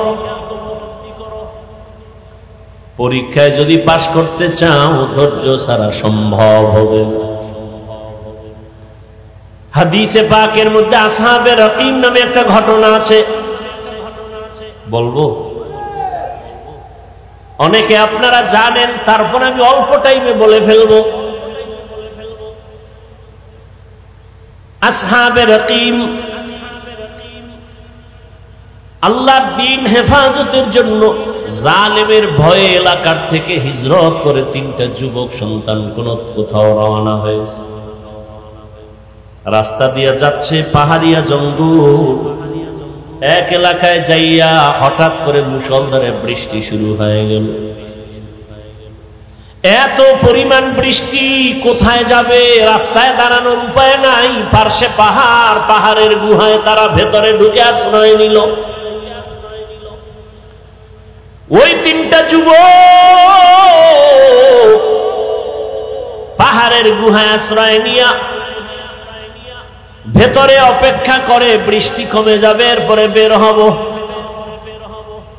S1: পরীক্ষায় যদি পাশ করতে চাও ধৈর্য ছাড়া সম্ভব হবে। হাদিসে পাকের মধ্যে আসহাবে রকিম নামে একটা ঘটনা আছে, বলবো? অনেকে আপনারা জানেন, তারপর আমি অল্প টাইমে বলে ফেলবো। আসহাবে রকিম আল্লাহর দ্বীন হেফাজতের জন্য জালেমের ভয়ে এলাকার থেকে হিজরত করে তিনটা যুবক সন্তান কোথাও রওনা হয়েছে। রাস্তা দিয়ে যাচ্ছে পাহাড়িয়া জঙ্গল, এক এলাকায় যাইয়া হঠাৎ করে মুষলধারে বৃষ্টি শুরু হয়ে গেল। এত পরিমাণ বৃষ্টি, কোথায় যাবে, রাস্তায় দাঁড়ানোর উপায় নাই, পার্শ্বে পাহাড়, পাহাড়ের গুহায় তারা ভেতরে ঢুকে আশ্রয় নিল। ওই তিনটা যুবক পাহাড়ের গুহায় আশ্রয় নিয়া ভেতরে অপেক্ষা করে বৃষ্টি কমে যাবে, এরপরে বের হব।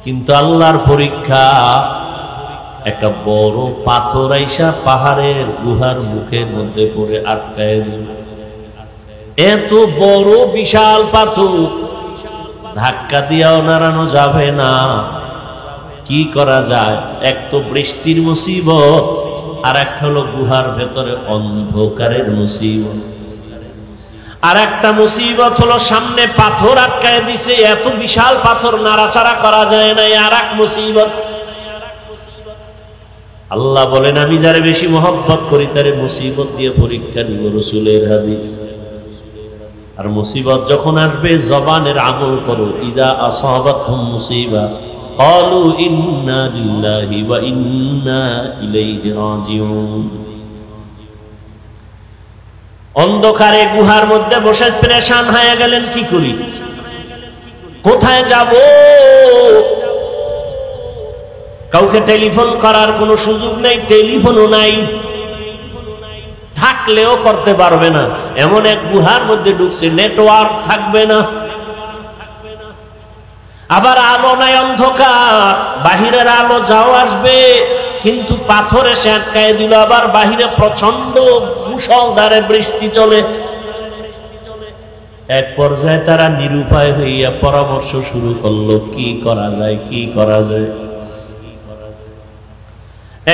S1: কিন্তু আল্লাহর পরীক্ষা, একটা বড় পাথর আইসা পাহাড়ের গুহার মুখের মধ্যে পড়ে আটকায় দিল। এত বড় বিশাল পাথর, ধাক্কা দিয়াও নাড়ানো যাবে না। কি করা যায়? এক তো বৃষ্টির মুসিবত, আর এক হলো গুহার ভেতরে অন্ধকারের মুসিবত, আর একটা মুসিবত হলো সামনে পাথর আটকায় দিছে, এত বিশাল পাথর নাড়াচাড়া করা যায় না, আর এক মুসিবত। আল্লাহ বলেন আমি যারে বেশি মহব্বত করি তারে মুসিবত দিয়ে পরীক্ষা নিব, রাসূলের হাদিস। আর মুসিবত যখন আসবে জবানের আমল করো। ইজা আসাবাতহুম মুসিবা ক্বালু ইন্না লিল্লাহি ওয়া ইন্না ইলাইহি রাজিউন। অন্ধকারে গুহার মধ্যে বসে পেরেশান হয়ে গেলেন, কি করি, কোথায় যাব? কাউকে টেলিফোন করার কোনো সুযোগ নেই, টেলিফোনও নাই, থাকলেও করতে পারবে না। এমন এক গুহার মধ্যে ঢুকছে, নেটওয়ার্ক থাকবে না, আবার আলো নাই, অন্ধকার, বাহিরের আলো যাও আসবে, কিন্তু পাথর এসে আটকায় দিল। আবার বাহিরে প্রচন্ড মুষলধারে বৃষ্টি চলে। এক পর্যায়ে তারা নিরুপায় হইয়া পরামর্শ শুরু করলো, কি করা যায়, কি করা যায়।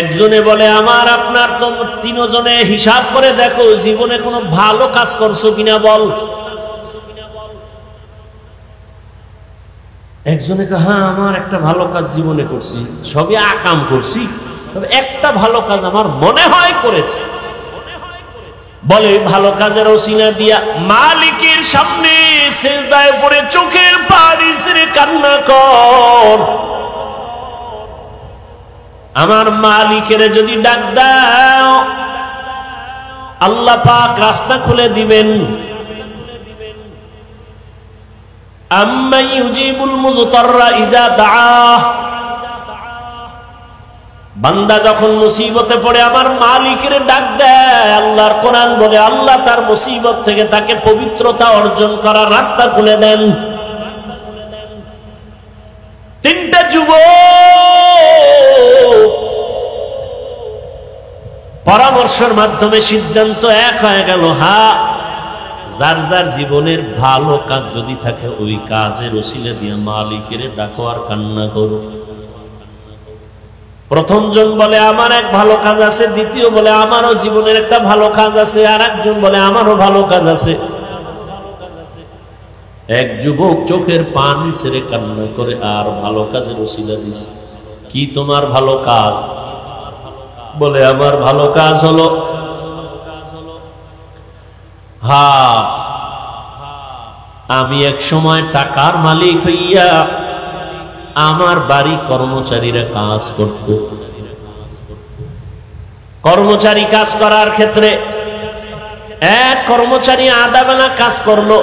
S1: একজনে বলে আমার আপনার তো তিনজনে হিসাব করে দেখো জীবনে কোনো ভালো কাজ করছো কিনা বল। একজনে হ্যাঁ আমার একটা ভালো কাজ জীবনে করছি, সবই আকাম করছি, তবে একটা ভালো কাজ আমার মনে হয় করেছে। বলে ভালো কাজের ওসিলা দিয়া মালিকের সামনে সিজদায় পড়ে চোখের পানি ছেড়ে কান্না কর, আমার মালিকের যদি ডাক দাও আল্লাহ পাক রাস্তা খুলে দিবেন। আম্মা ইউজিবুল মুজতাররা ইজা দাআহ, বান্দা যখন মুসিবতে পড়ে আমার মালিকের ডাক দেয়, আল্লাহর কোরআন বলে আল্লাহ তার মুসিবত থেকে তাকে পবিত্রতা অর্জন করার রাস্তা খুলে দেন। তিনটা যুবক পরামর্শের মাধ্যমে সিদ্ধান্ত এক হয়ে গেল, হ্যাঁ যার যার জীবনের ভালো কাজ যদি থাকে ওই কাজের ওসিলা দিয়ে মালিকের ডাকো আর কান্না করো। প্রথম জন বলে আমার এক ভালো কাজ আছে, দ্বিতীয় বলে আমারও জীবনের একটা ভালো কাজ আছে, আর একজন বলে আমারও ভালো কাজ আছে। এক যুবক চোখের পানি ছেড়ে কান্না করে আর ভালো কাজের ওসিলা দিছে। কি তোমার ভালো কাজ? বলে আমার ভালো কাজ হলো হ্যাঁ আমি এক সময় টাকার মালিক হইয়া আমার বাড়ি কর্মচারীরা কাজ করত, কর্মচারী কাজ করার ক্ষেত্রে এক কর্মচারী আধা বেলা কাজ করলো,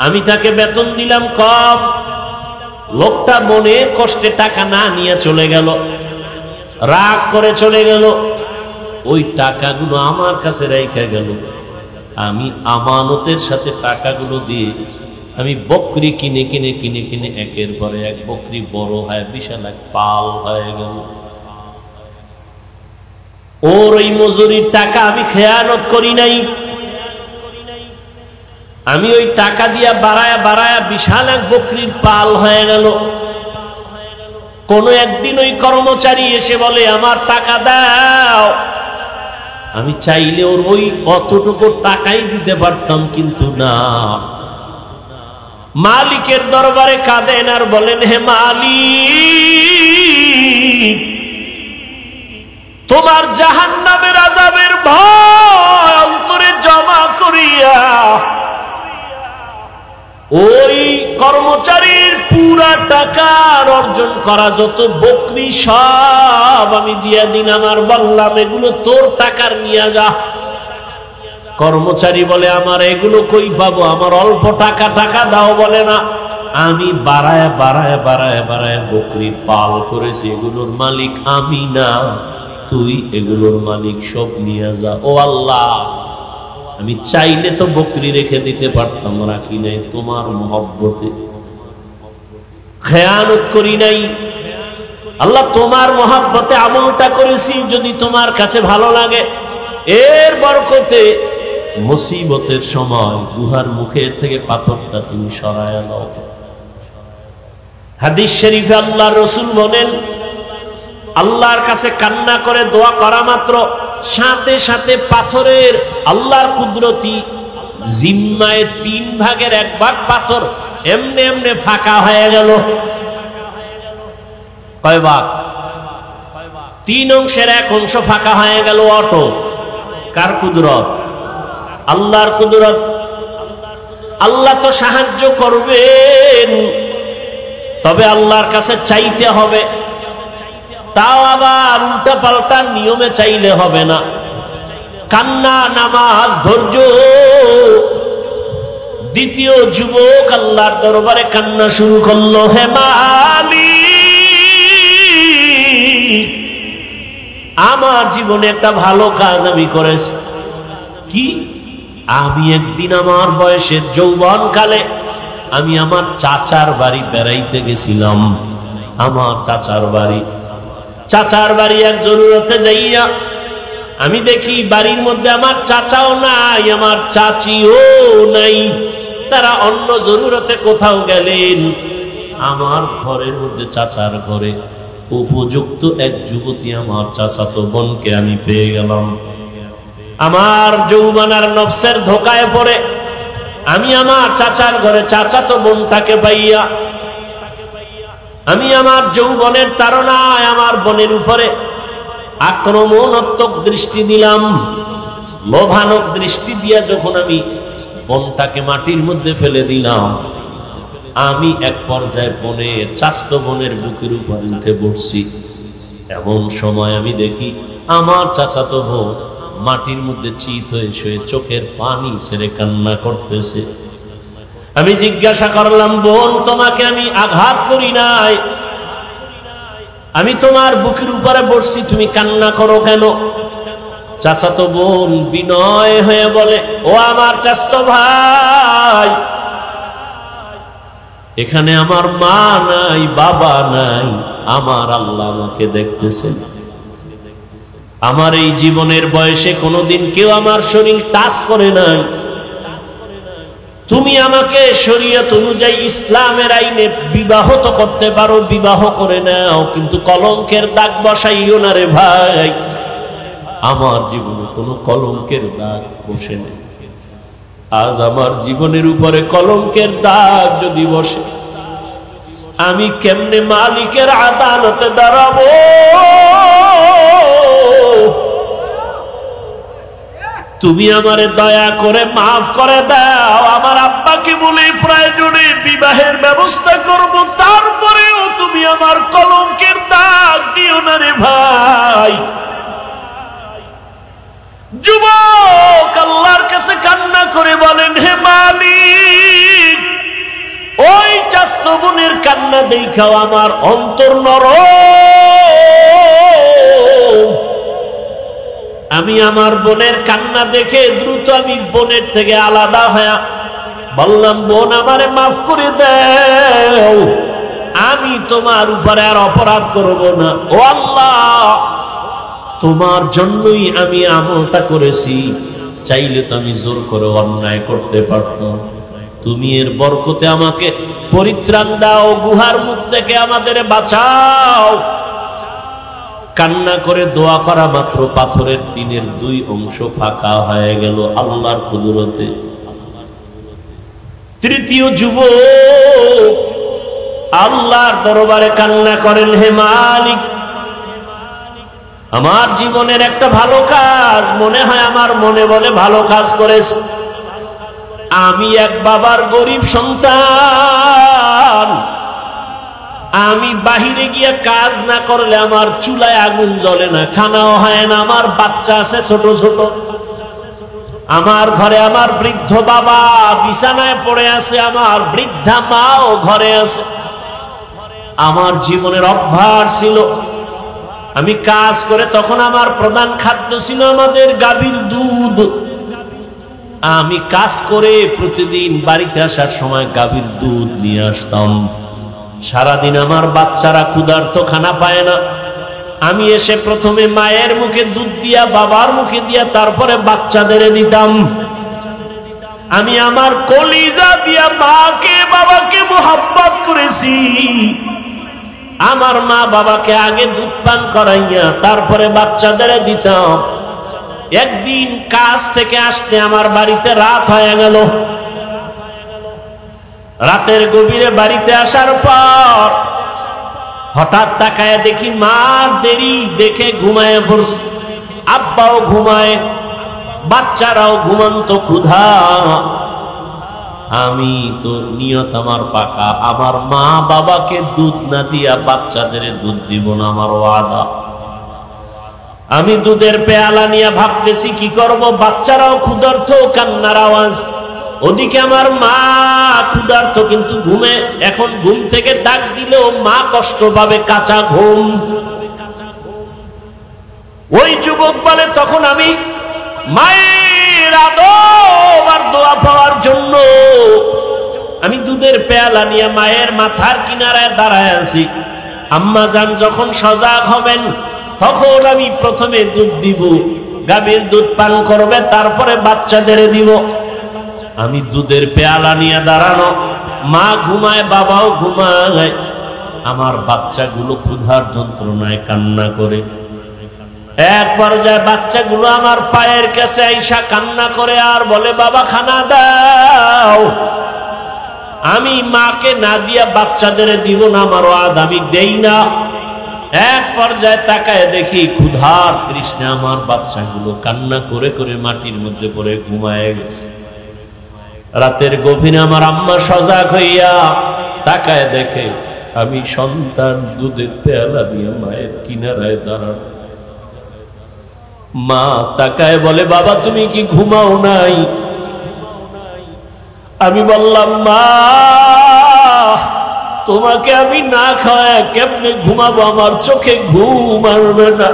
S1: আমি তাকে বেতন দিলাম কম, লোকটা মনে কষ্টে টাকা না নিয়ে চলে গেল, রাগ করে চলে গেল। ওই টাকাগুলো আমার কাছে রেখে গেল, আমি আমানতের সাথে টাকাগুলো দিয়ে আমি বকরি কিনে কিনে কিনে কিনে একের পরে এক বকরি বড় হয়, বিশাল এক পাল হয়ে গেল। ওর ওই মজুরির টাকা আমি খেয়ানত করি নাই, আমি ওই টাকা দিয়া বাড়ায়া বাড়ায়া বিশাল এক বকরির পাল হয়ে গেল। কোন একদিন ওই কর্মচারী এসে বলে আমার টাকা দাও, আমি চাইলে ওর ওই অতটুকু টাকাই দিতে পারতাম, কিন্তু না, মালিকের দরবারে কাঁদেন আর বলেন হে মালিক, তোমার জাহান্নামের আযাবের ভয় অন্তরে জমা করিয়া ওই কর্মচারীর পুরা টাকার অর্জন করা যত বকরি সব আমি দিয়া দিলাম, আর বললাম এগুলো তোর টাকার নিয়ে যা। কর্মচারী বলে আমার এগুলো কই পাবো, আমার অল্প টাকা, টাকা দাও। বলে না, আমি বাড়ায় বাড়ায় বাড়ায় বাড়ায় বকরির পাল করেছি, এগুলোর মালিক আমি না, তুই এগুলোর মালিক, সব নিয়ে যা। ও আল্লাহ, আমি চাইলে তো বকরি রেখে দিতে পারতাম, রাখি নাই, তোমার মহব্বতে খেয়ানত করি নাই। আল্লাহ, তোমার মহব্বতে আমলটা করেছি, যদি তোমার কাছে ভালো লাগে, এর বরকতে মুসিবতের সময় গুহার মুখের থেকে পাথরটা তুমি সরায়া দাও। হাদিস শরীফে আল্লাহর রাসূল বলেন, আল্লাহর কাছে কান্না করে দোয়া করা মাত্র সাথে সাথে পাথরের আল্লাহর কুদরতি জিম্মায় 3 ভাগের 1 ভাগ পাথর এমনে এমনে ফাঁকা হয়ে গেল। কয় ভাগ? 3 অংশের 1 অংশ ফাঁকা হয়ে গেল। অটো কার কুদরত? আল্লাহর কুদরত। আল্লাহ তো সাহায্য করবেন, তবে আল্লাহর কাছে চাইতে হবে, তাও আবার উল্টা পাল্টা নিয়মে চাইলে হবে না। কান্না, নামাজ, ধৈর্য। দ্বিতীয় যুবক আল্লাহর দরবারে কান্না শুরু করলো, হে মালিক, আমার জীবনে একটা ভালো কাজ আমি করেছি। কি? আমি একদিন আমার বয়সের যৌবন কালে আমি আমার চাচার বাড়ি বেড়াইতে গেছিলাম। আমার চাচার বাড়ি এক জরুরতে যাইয়া আমি দেখি বাড়ির মধ্যে আমার চাচাও নাই, আমার চাচিও নাই, তারা অন্য জরুরতে কোথাও গেলেন। আমার ঘরের মধ্যে, চাচার ঘরে উপযুক্ত এক যুবতী আমার চাচাতো বোনকে আমি পেয়ে গেলাম। আমার যৌবনার নফসের ধোকায় পড়ে আমি আমার চাচার ঘরে চাচাতো বোনটাকে পাইয়া আমি আমার যৌবনের তাড়নায় আমার বোনের উপরে আক্রমণাত্মক দৃষ্টি দিলাম। লোভানক দৃষ্টি দিয়া যখন আমি বোনটাকে মাটির মধ্যে ফেলে দিলাম, আমি এক পর্যায়ে বোনের, চাচাতো বোনের বুকের উপর উঠে বসছি। এমন সময় আমি দেখি আমার চাচাতো বোন মাটির মধ্যে চিত হয়ে শুয়ে চোখের পানি ছেড়ে কান্না করতেছে। আমি জিজ্ঞাসা করলাম, বোন, তোমাকে আমি আঘাত করি নাই, আমি তোমার বুকের উপরে বসছি, তুমি কান্না করো কেন? চাচাতো বোন বিনয় হয়ে বলে, ও আমার চাচাতো ভাই, এখানে আমার মা নাই, বাবা নাই, আমার আল্লাহ আমাকে দেখতেছেন। আমার এই জীবনের বয়সে কোনোদিন কেউ আমার শরীর টাচ করে নাই। তুমি আমাকে শরীয়ত অনুযায়ী ইসলামের আইনে বিবাহ তো করতে পারো, বিবাহ করে নাও, কিন্তু কলঙ্কের দাগ বসাইও না রে ভাই। আমার জীবনে কোনো কলঙ্কের দাগ বসে নেই। আজ আমার জীবনের উপরে কলঙ্কের দাগ যদি বসে, আমি কেমনে মালিকের আদালতে দাঁড়াবো? তুমি আমারে দয়া করে মাফ করে দাও। আমার আব্বাকে বলে প্রয়োজনে বিবাহের ব্যবস্থা করব, তারপরেও তুমি আমার কলঙ্কের দাগ দিও না রে ভাই। যুবক আল্লাহর কাছে কান্না করে বলেন, হে মালিক, ওই চাস্ত বোনের কান্না দেখাও আমার অন্তর নরম। আমি আমার বোনের কান্না দেখে দ্রুত আমি বোনের থেকে আলাদা হয়ে বললাম, বোন আমারে মাফ করে দাও, আমি তোমার উপরে আর অপরাধ করব না। ও আল্লাহ, তোমার জন্যই আমি আমলটা করেছি, চাইলে তো আমি জোর করে অন্যায় করতে পারতাম। তুমি এর বরকতে আমাকে পরিত্রাণ দাও, গুহার মুখ থেকে আমাদের বাঁচাও। কান্না করে দোয়া করা মাত্র পাথরের টিনের 2 অংশ ফাঁকা হয়ে গেল আল্লাহর কুদরতে। তৃতীয় যুবক আল্লাহর দরবারে কান্না করেন, হে মালিক, আমার জীবনের একটা ভালো কাজ মনে হয় আমার মনে বলে ভালো কাজ করেছে। আমি এক বাবার গরিব সন্তান, আমি বাহিরে গিয়ে কাজ না করলে আমার চুলায় আগুন জ্বলে না, খানাও হয় না, আমার বাচ্চা আছে ছোট ছোট, আমার ঘরে আমার বৃদ্ধ বাবা বিছানায় পড়ে আছে, আমার বৃদ্ধা মাও ঘরে আছে। আমার জীবনের অভ্যাস ছিল, আমি কাজ করে তখন আমার প্রধান খাদ্য ছিল আমাদের গাভীর দুধ। আমি কাজ করে প্রতিদিন বাড়িতে আসার সময় গাভীর দুধ নিয়ে আসতাম। সারাদিন আমার বাচ্চারা ক্ষুধার্ত, খানা পায় না। আমি এসে প্রথমে মায়ের মুখে দুধ দিয়া, বাবার মুখে দিয়া, তারপরে বাচ্চাদের দিতাম। আমি আমার কলিজা দিয়া মাকে বাবাকে মোহাব্বত করেছি। আমার মা বাবাকে আগে দুধ পান করাইয়া তারপরে বাচ্চাদের দিতাম। একদিন কাজ থেকে আসতে আমার বাড়িতে রাত হয়ে গেল। রাতের গভীরে বাড়িতে আসার পর হঠাৎ তাকায় দেখি মা দেরি দেখে ঘুমায় পড়ছে, আব্বাও ঘুমায়, বাচ্চারাও ঘুমন্ত, ক্ষুধা। আমি তো নিয়ত আমার পাকা, আমার মা বাবাকে দুধ না দিয়া বাচ্চাদের দুধ দিব না, আমার ওয়াদা। আমি দুধের পেয়ালা নিয়ে ভাবতেছি কি করব, বাচ্চারাও ক্ষুধার্ত, কান্নার আওয়াজ। ওদিকে আমার মা ক্ষুধার্ত কিন্তু ঘুমে। এখন ঘুম থেকে ডাক দিলেও মা কষ্ট পাবে, কাঁচা ঘুম। ওই যুবক বলে, তখন আমি মায়ের আদর আর দোয়া পাওয়ার জন্য আমি দুধের পেয়ালা নিয়ে মায়ের মাথার কিনারায় দাঁড়ায় আছি। আম্মা জান যখন সজাগ হবেন তখন আমি প্রথমে দুধ দিব, গাভীর দুধ পান করবে, তারপরে বাচ্চাদের দিব। আমি দুধের পেয়ালা নিয়ে দাঁড়ানো, মা ঘুমায়, বাবাও ঘুমায়, আমার বাচ্চাগুলো ক্ষুধার যন্ত্রণায় কান্না করে। এক পর্যায়ে বাচ্চাগুলো আমার পায়ের কাছে আইসা কান্না করে আর বলে, বাবা খানা দাও। আমি মাকে না দিয়া বাচ্চাদের দিব না, আমার ওয়াদ আমি দেই না। এক পর্যায়ে তাকায় দেখি ক্ষুধার তৃষ্ণা আমার বাচ্চাগুলো কান্না করে করে মাটির মধ্যে পড়ে ঘুমায় গেছে। রাতের গভীরে আমার আম্মা সজাগ হইয়া তাকায় দেখে আমি সন্তান দুধের পেয়ালা দিয়ে মায়ের কিনারায় দাঁড়ানো। মা তাকায় বলে, বাবা তুমি কি ঘুমাও নাই? আমি বললাম, মা তোমাকে আমি না খাওয়ায় কেমনে ঘুমাবো, আমার চোখে ঘুম আসবে না,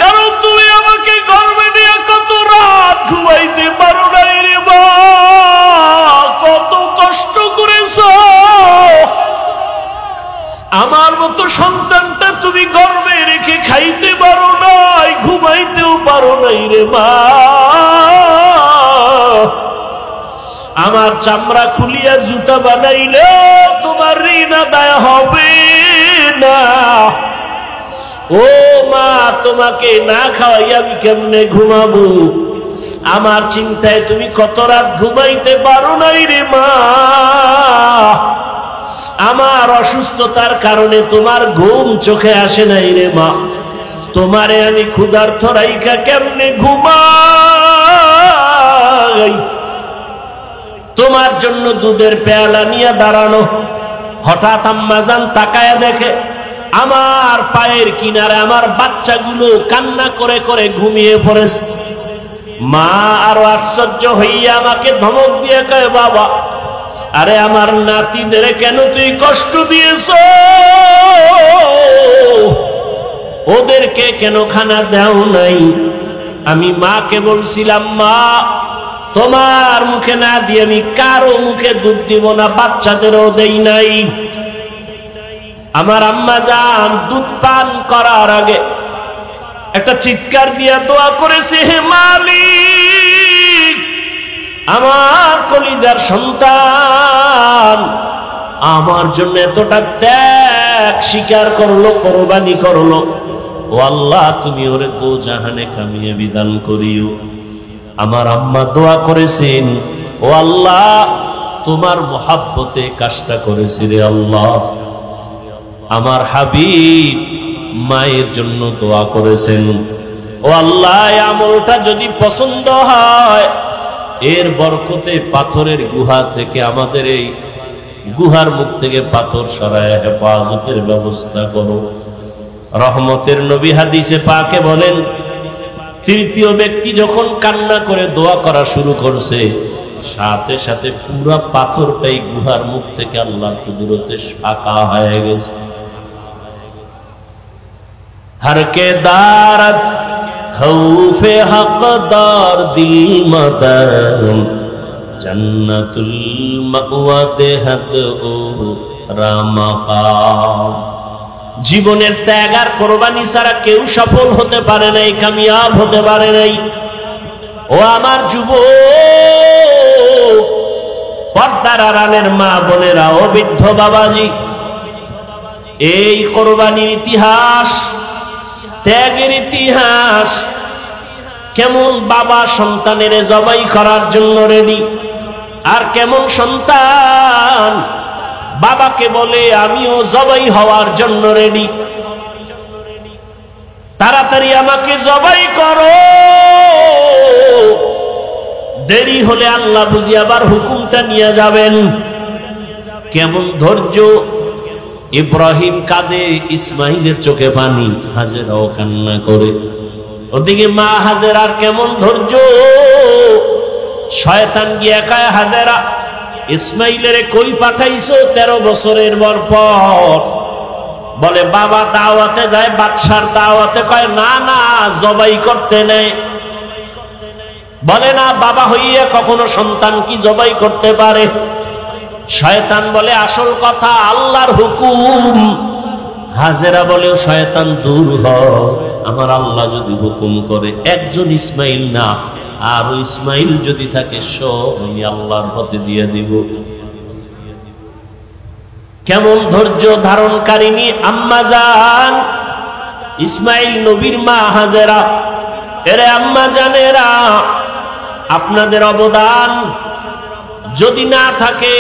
S1: কারণ তুমি আমাকে গর্বে নিয়ে কত রাত ঘুমাইতে পারো নাই রে মা, কত কষ্ট করেছ। আমার মতো সন্তানটা তুমি গর্বে রেখে খাইতে পারো নাই, ঘুমাইতেও পারো নাই রে মা। আমার চামড়া খুলিয়া জুতা বানাইলে তোমার ঋণ আদায় হবে না। ও মা তোমাকে না খাওয়াই আমি কেমনে ঘুমাবো? আমার চিন্তায় তুমি কত রাত ঘুমাইতে পারো নাই রে মা। আমার অসুস্থতার কারণে তোমার ঘুম চোখে আসে নাই রে মা। তোমারে আমি ক্ষুধার্ত রাইখা কেমনে ঘুমাই? তোমার জন্য দুধের পেয়ালা নিয়ে দাঁড়ানো। হঠাৎ আম্মা জান তাকায়া দেখে আমার পায়ের কিনারে আমার বাচ্চাগুলো কান্না করে করে ঘুমিয়ে পড়েছে। মা আরো আশ্চর্য হইয়া আমাকে ধমক দিয়ে কয়, বাবা আরে আমার নাতিদের কেন তুই কষ্ট দিয়েছ, ওদেরকে কেন খানা দাও নাই? আমি মাকে বলছিলাম, মা তোমার মুখে না দিয়ে আমি কারো মুখে দুধ দিব না, বাচ্চাদেরও দেই নাই। আমার আম্মা জান দুধ পান করার আগে একটা চিৎকার দিয়া দোয়া করেছে, হে মালিক, আমার কলিজার সন্তান আমার জন্য এতটা ত্যাগ স্বীকার করলো, কোরবানি করলো, ও আল্লাহ তুমি ওরে দোজাহানে কামিয়ে বিধান করিও। আমার আম্মা দোয়া করেছেন, ও আল্লাহ তোমার মহাব্বতে কাজটা করেছি রে আল্লাহ। আমার হাবিব মায়ের জন্য দোয়া করেছেন, ও আল্লাহ আমলটা যদি পছন্দ হয় এর বরকতে পাথরের গুহা থেকে আমাদের এই গুহার মুখ থেকে পাথর সরায় হেফাজতের ব্যবস্থা করো। রহমতের নবী হাদিসে পাকে বলেন, তৃতীয় ব্যক্তি যখন কান্না করে দোয়া করা শুরু করছে, সাথে সাথে পুরা পাথরটাই গুহার মুখ থেকে আল্লাহর কুদরতে ফাঁকা হয়ে গেছে। হরকে দারত খৌফে হকদার দিল মদন জন্নতুল মাওয়া দেহদ ও রামাকাম। জীবনের ত্যাগ আর কোরবানি ছাড়া কেউ সফল হতে পারে নাই, কামিয়াব হতে পারে নাই। ও আমার যুবক, পর্দার আড়ালের মা বোনেরা, ও বৃদ্ধ বাবাজি, এই কোরবানির ইতিহাস, ত্যাগের ইতিহাস, কেমন বাবা সন্তানের জবাই করার জন্য রেডি, আর কেমন সন্তান বাবাকে বলে আমিও জবাই হওয়ার জন্য রেডি, তাড়াতাড়ি আমাকে জবাই করো, দেরি হলে আল্লাহ বুঝি আবার হুকুমটা নিয়ে যাবেন। কেমন ধৈর্য! ইব্রাহিম কাঁদে, ইসমাইলের চোখে পানি, হাজেরাও কান্না করে। ওদিকে মা হাজেরার কেমন ধৈর্য! শয়তান গিয়া কায়, হাজেরা ইসমাইলের কই পাঠাইছো 13 বছরের পর? বলে বাবা দাওয়াতে যায়, বাদশার দাওয়াতে, কয় না না জবাই করতে নেই। বলে না, বাবা হইয়া কখনো সন্তান কি জবাই করতে পারে? শয়তান বলে আসল কথা আল্লাহর হুকুম। হাজেরা বলে, শয়তান দূর হ, আমার আল্লাহ যদি হুকুম করে একজন ইসমাইল না, আর ইসমাইল যদি থাকে সব আমি আল্লাহর পথে দিয়ে দিব। কেমন ধৈর্য ধারণকারিনী আম্মা জান ইসমাইল নবীর মা হাজেরা। এরে আম্মা জানেরা, আপনাদের অবদান যদি না থাকে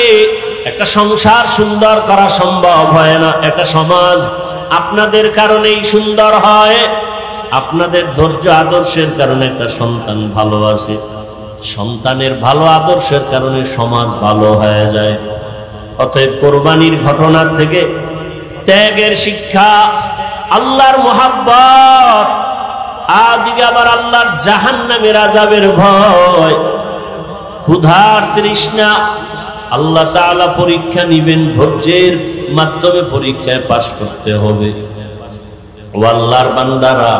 S1: একটা সংসার সুন্দর করা সম্ভব হয় না। একটা সমাজ আপনাদের কারণেই সুন্দর হয়। আপনাদের ধৈর্য আদর্শের কারণে একটা সন্তান ভালোবাসে, সন্তানের ভালো আদর্শের কারণে সমাজ ভালো হয়ে যায়। অতএব কোরবানির ঘটনার থেকে ত্যাগের শিক্ষা, আল্লাহর মোহাব্বত, আদিকে আবার আল্লাহর জাহান্নামের আযাবের ভয়, ক্ষুধার তৃষ্ণা, আল্লাহ তাআলা পরীক্ষা নিবেন, ধৈর্যের মাধ্যমে পরীক্ষায় পাশ করতে হবে। ও আল্লাহর বান্দারা,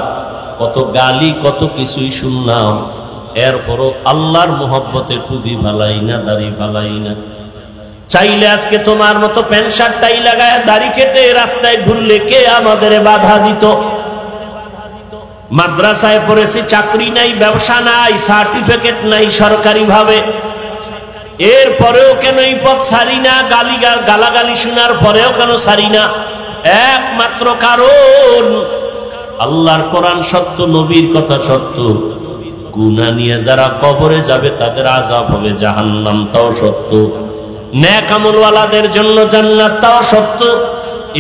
S1: কত গালি কত কিছুই শুনলাম, এরপরও আল্লাহর মোহব্বতে টুপি ফালাই না, দাড়ি ফালাই না। চাইলে আজকে তোমার মতো প্যান্ট শার্টটাই লাগায় দাড়ি কেটে রাস্তায় ঘুরলে কে আমাদের বাধা দিত? মাদ্রাসায় পড়েছি, চাকরি নাই, ব্যবসা নাই, সার্টিফিকেট নাই সরকারি ভাবে, এরপরেও কেন এই পথ ছাড়ি না? গালাগালি শোনার পরেও কেন ছাড়ি না? একমাত্র কারণ আল্লাহর কোরআন সত্য, নবীর কথা সত্য। গুনাহ নিয়ে যারা কবরে যাবে তাদের আযাব হবে জাহান্নাম, তাও সত্য। নেক আমলওয়ালাদের জন্য জান্নাত, তাও সত্য।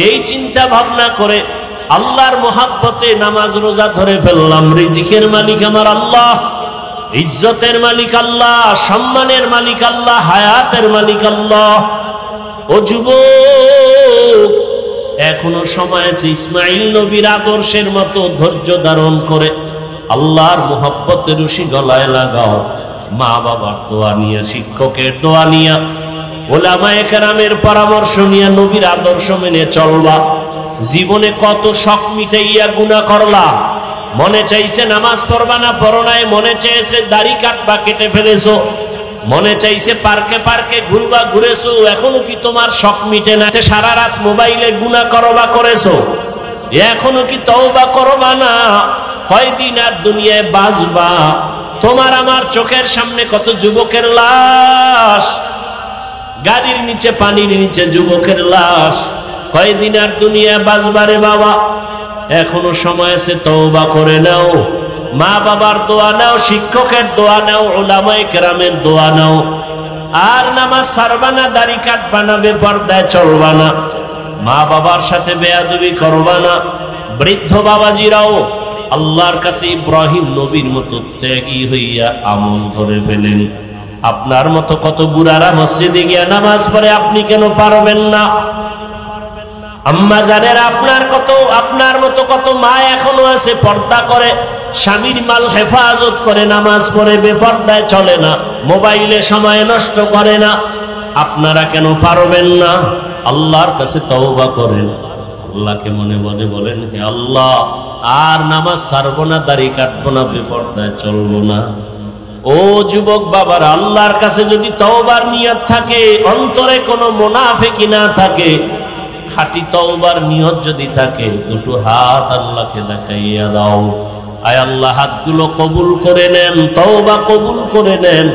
S1: এই চিন্তা ভাবনা করে আল্লাহর মোহাব্বতে নামাজ রোজা ধরে ফেললাম। রিজিকের মালিক আমার আল্লাহ, ইজ্জতের মালিক আল্লাহ, সম্মানের মালিক আল্লাহ, হায়াতের মালিক আল্লাহ। ও যুবক, এখনো সময় আছে ইসমাইল নবীর আদর্শের মতো ধৈর্য ধারণ করে আল্লাহর মুহাব্বতের রশি গলায় লাগাও। মা বাবার দোয়া নিয়ে, শিক্ষকের দোয়া নিয়ে, ওলামায়ে কেরামের পরামর্শ নিয়ে নবীর আদর্শ মেনে চলবা। জীবনে কত শখ মিটাইয়া গুনাহ করলা। মনে চাইছে নামাজ পড়বা না, পড়ো নাই। মনে চাইছে দাড়ি কাটবা, কেটে ফেলেছো। মনে চাইছে পার্কে পার্কে ঘুরবা, ঘুরেছো। এখনো কি তোমার শখ মিটে না? সারা রাত মোবাইলে গুনাহ করবা, করেছো। এখনো কি তওবা করবা না? কয়দিন আর দুনিয়ায় বাঁচবা? তোমার আমার চোখের সামনে কত যুবকের লাশ, গাড়ির নিচে, পানির নিচে যুবকের লাশ। কয়দিন আর দুনিয়ায় বাঁচবারে বাবা? এখনো সময় আছে, তওবা করে নাও। মা বাবার দোয়া নাও, শিক্ষকের দোয়া নাও, উলামায়ে কেরামের দোয়া নাও। আর নামাজ ছাড়বা না, দাড়ি কাটবা না, বেপরদায় চলবা না, মা বাবার সাথে বেয়াদবি করবা না। বৃদ্ধ বাবাজিরাও আল্লাহর কাছে ইব্রাহিম নবীর মতো ত্যাগী হইয়া আমল ধরে ফেলেন। আপনার মতো কত বুড়ারা মসজিদে গিয়া নামাজ পড়ে, আপনি কেন পারবেন না? আম্মা জানেরা, আপনার মতো কত মা এখনো আছে, পর্দা করে, স্বামীর মাল হেফাজত করে, নামাজ পড়ে, বেপর্দায় চলে না, মোবাইলে সময় নষ্ট করে না। আপনারা কেন পারবেন না? আল্লাহর কাছে তওবা করেন। আল্লাহকে মনে মনে বলেন, হে আল্লাহ, আর নামাজ ছাড়বো না, দাড়ি কাটবো না, বেপর্দায় চলবো না। ও যুবক বাবার, আল্লাহর কাছে যদি তওবার নিয়ত থাকে, অন্তরে কোনো মুনাফিকি না থাকে, খাঁটি তওবার নিয়ত যদি থাকে, দুটো হাত আল্লাহকে দেখাইয়া দাও। আয় আল্লাহ, হাতগুলো কবুল করে নেন, তওবা কবুল করে নেন।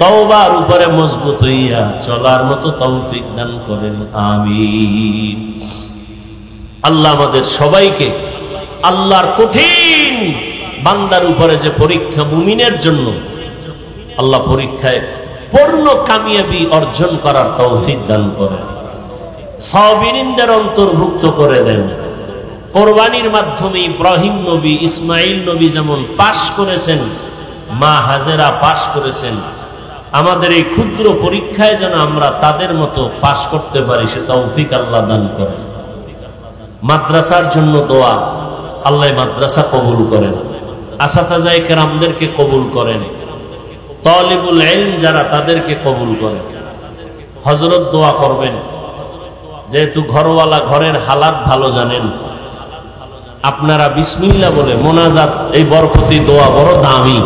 S1: তওবার উপরে মজবুত হইয়া চলার মতো তৌফিক দান করেন, আমিন। আল্লাহ আমাদের সবাইকে আল্লাহর কঠিন বান্দার উপরে যে পরীক্ষা, মুমিনের জন্য আল্লাহ পরীক্ষায় পূর্ণ কামিয়াবি অর্জন করার তৌফিক দান করেন। সাবিরিনদের অন্তর্ভুক্ত করে দেন। কোরবানির মাধ্যমে ইব্রাহিম নবী, ইসমাইল নবী যেমন পাশ করেছেন, মা হাজেরা পাশ করেছেন, আমাদের এই ক্ষুদ্র পরীক্ষায় যেন আমরা তাদের মতো পাশ করতে পারি, সে তৌফিক আল্লাহ দান করেন। মাদ্রাসার জন্য দোয়া, আল্লাহ মাদ্রাসা কবুল করেন, আসাতাজায়ে কেরামদেরকে কবুল করেন, তালিবুল ইলম যারা তাদেরকে কবুল করেন। হযরত দোয়া করবেন, যেহেতু ঘরওয়ালা ঘরের হালাত ভালো জানেন, আপনারা বিসমিল্লাহ বলে মোনাজাত, এই বরকতি দোয়া বড় দামি।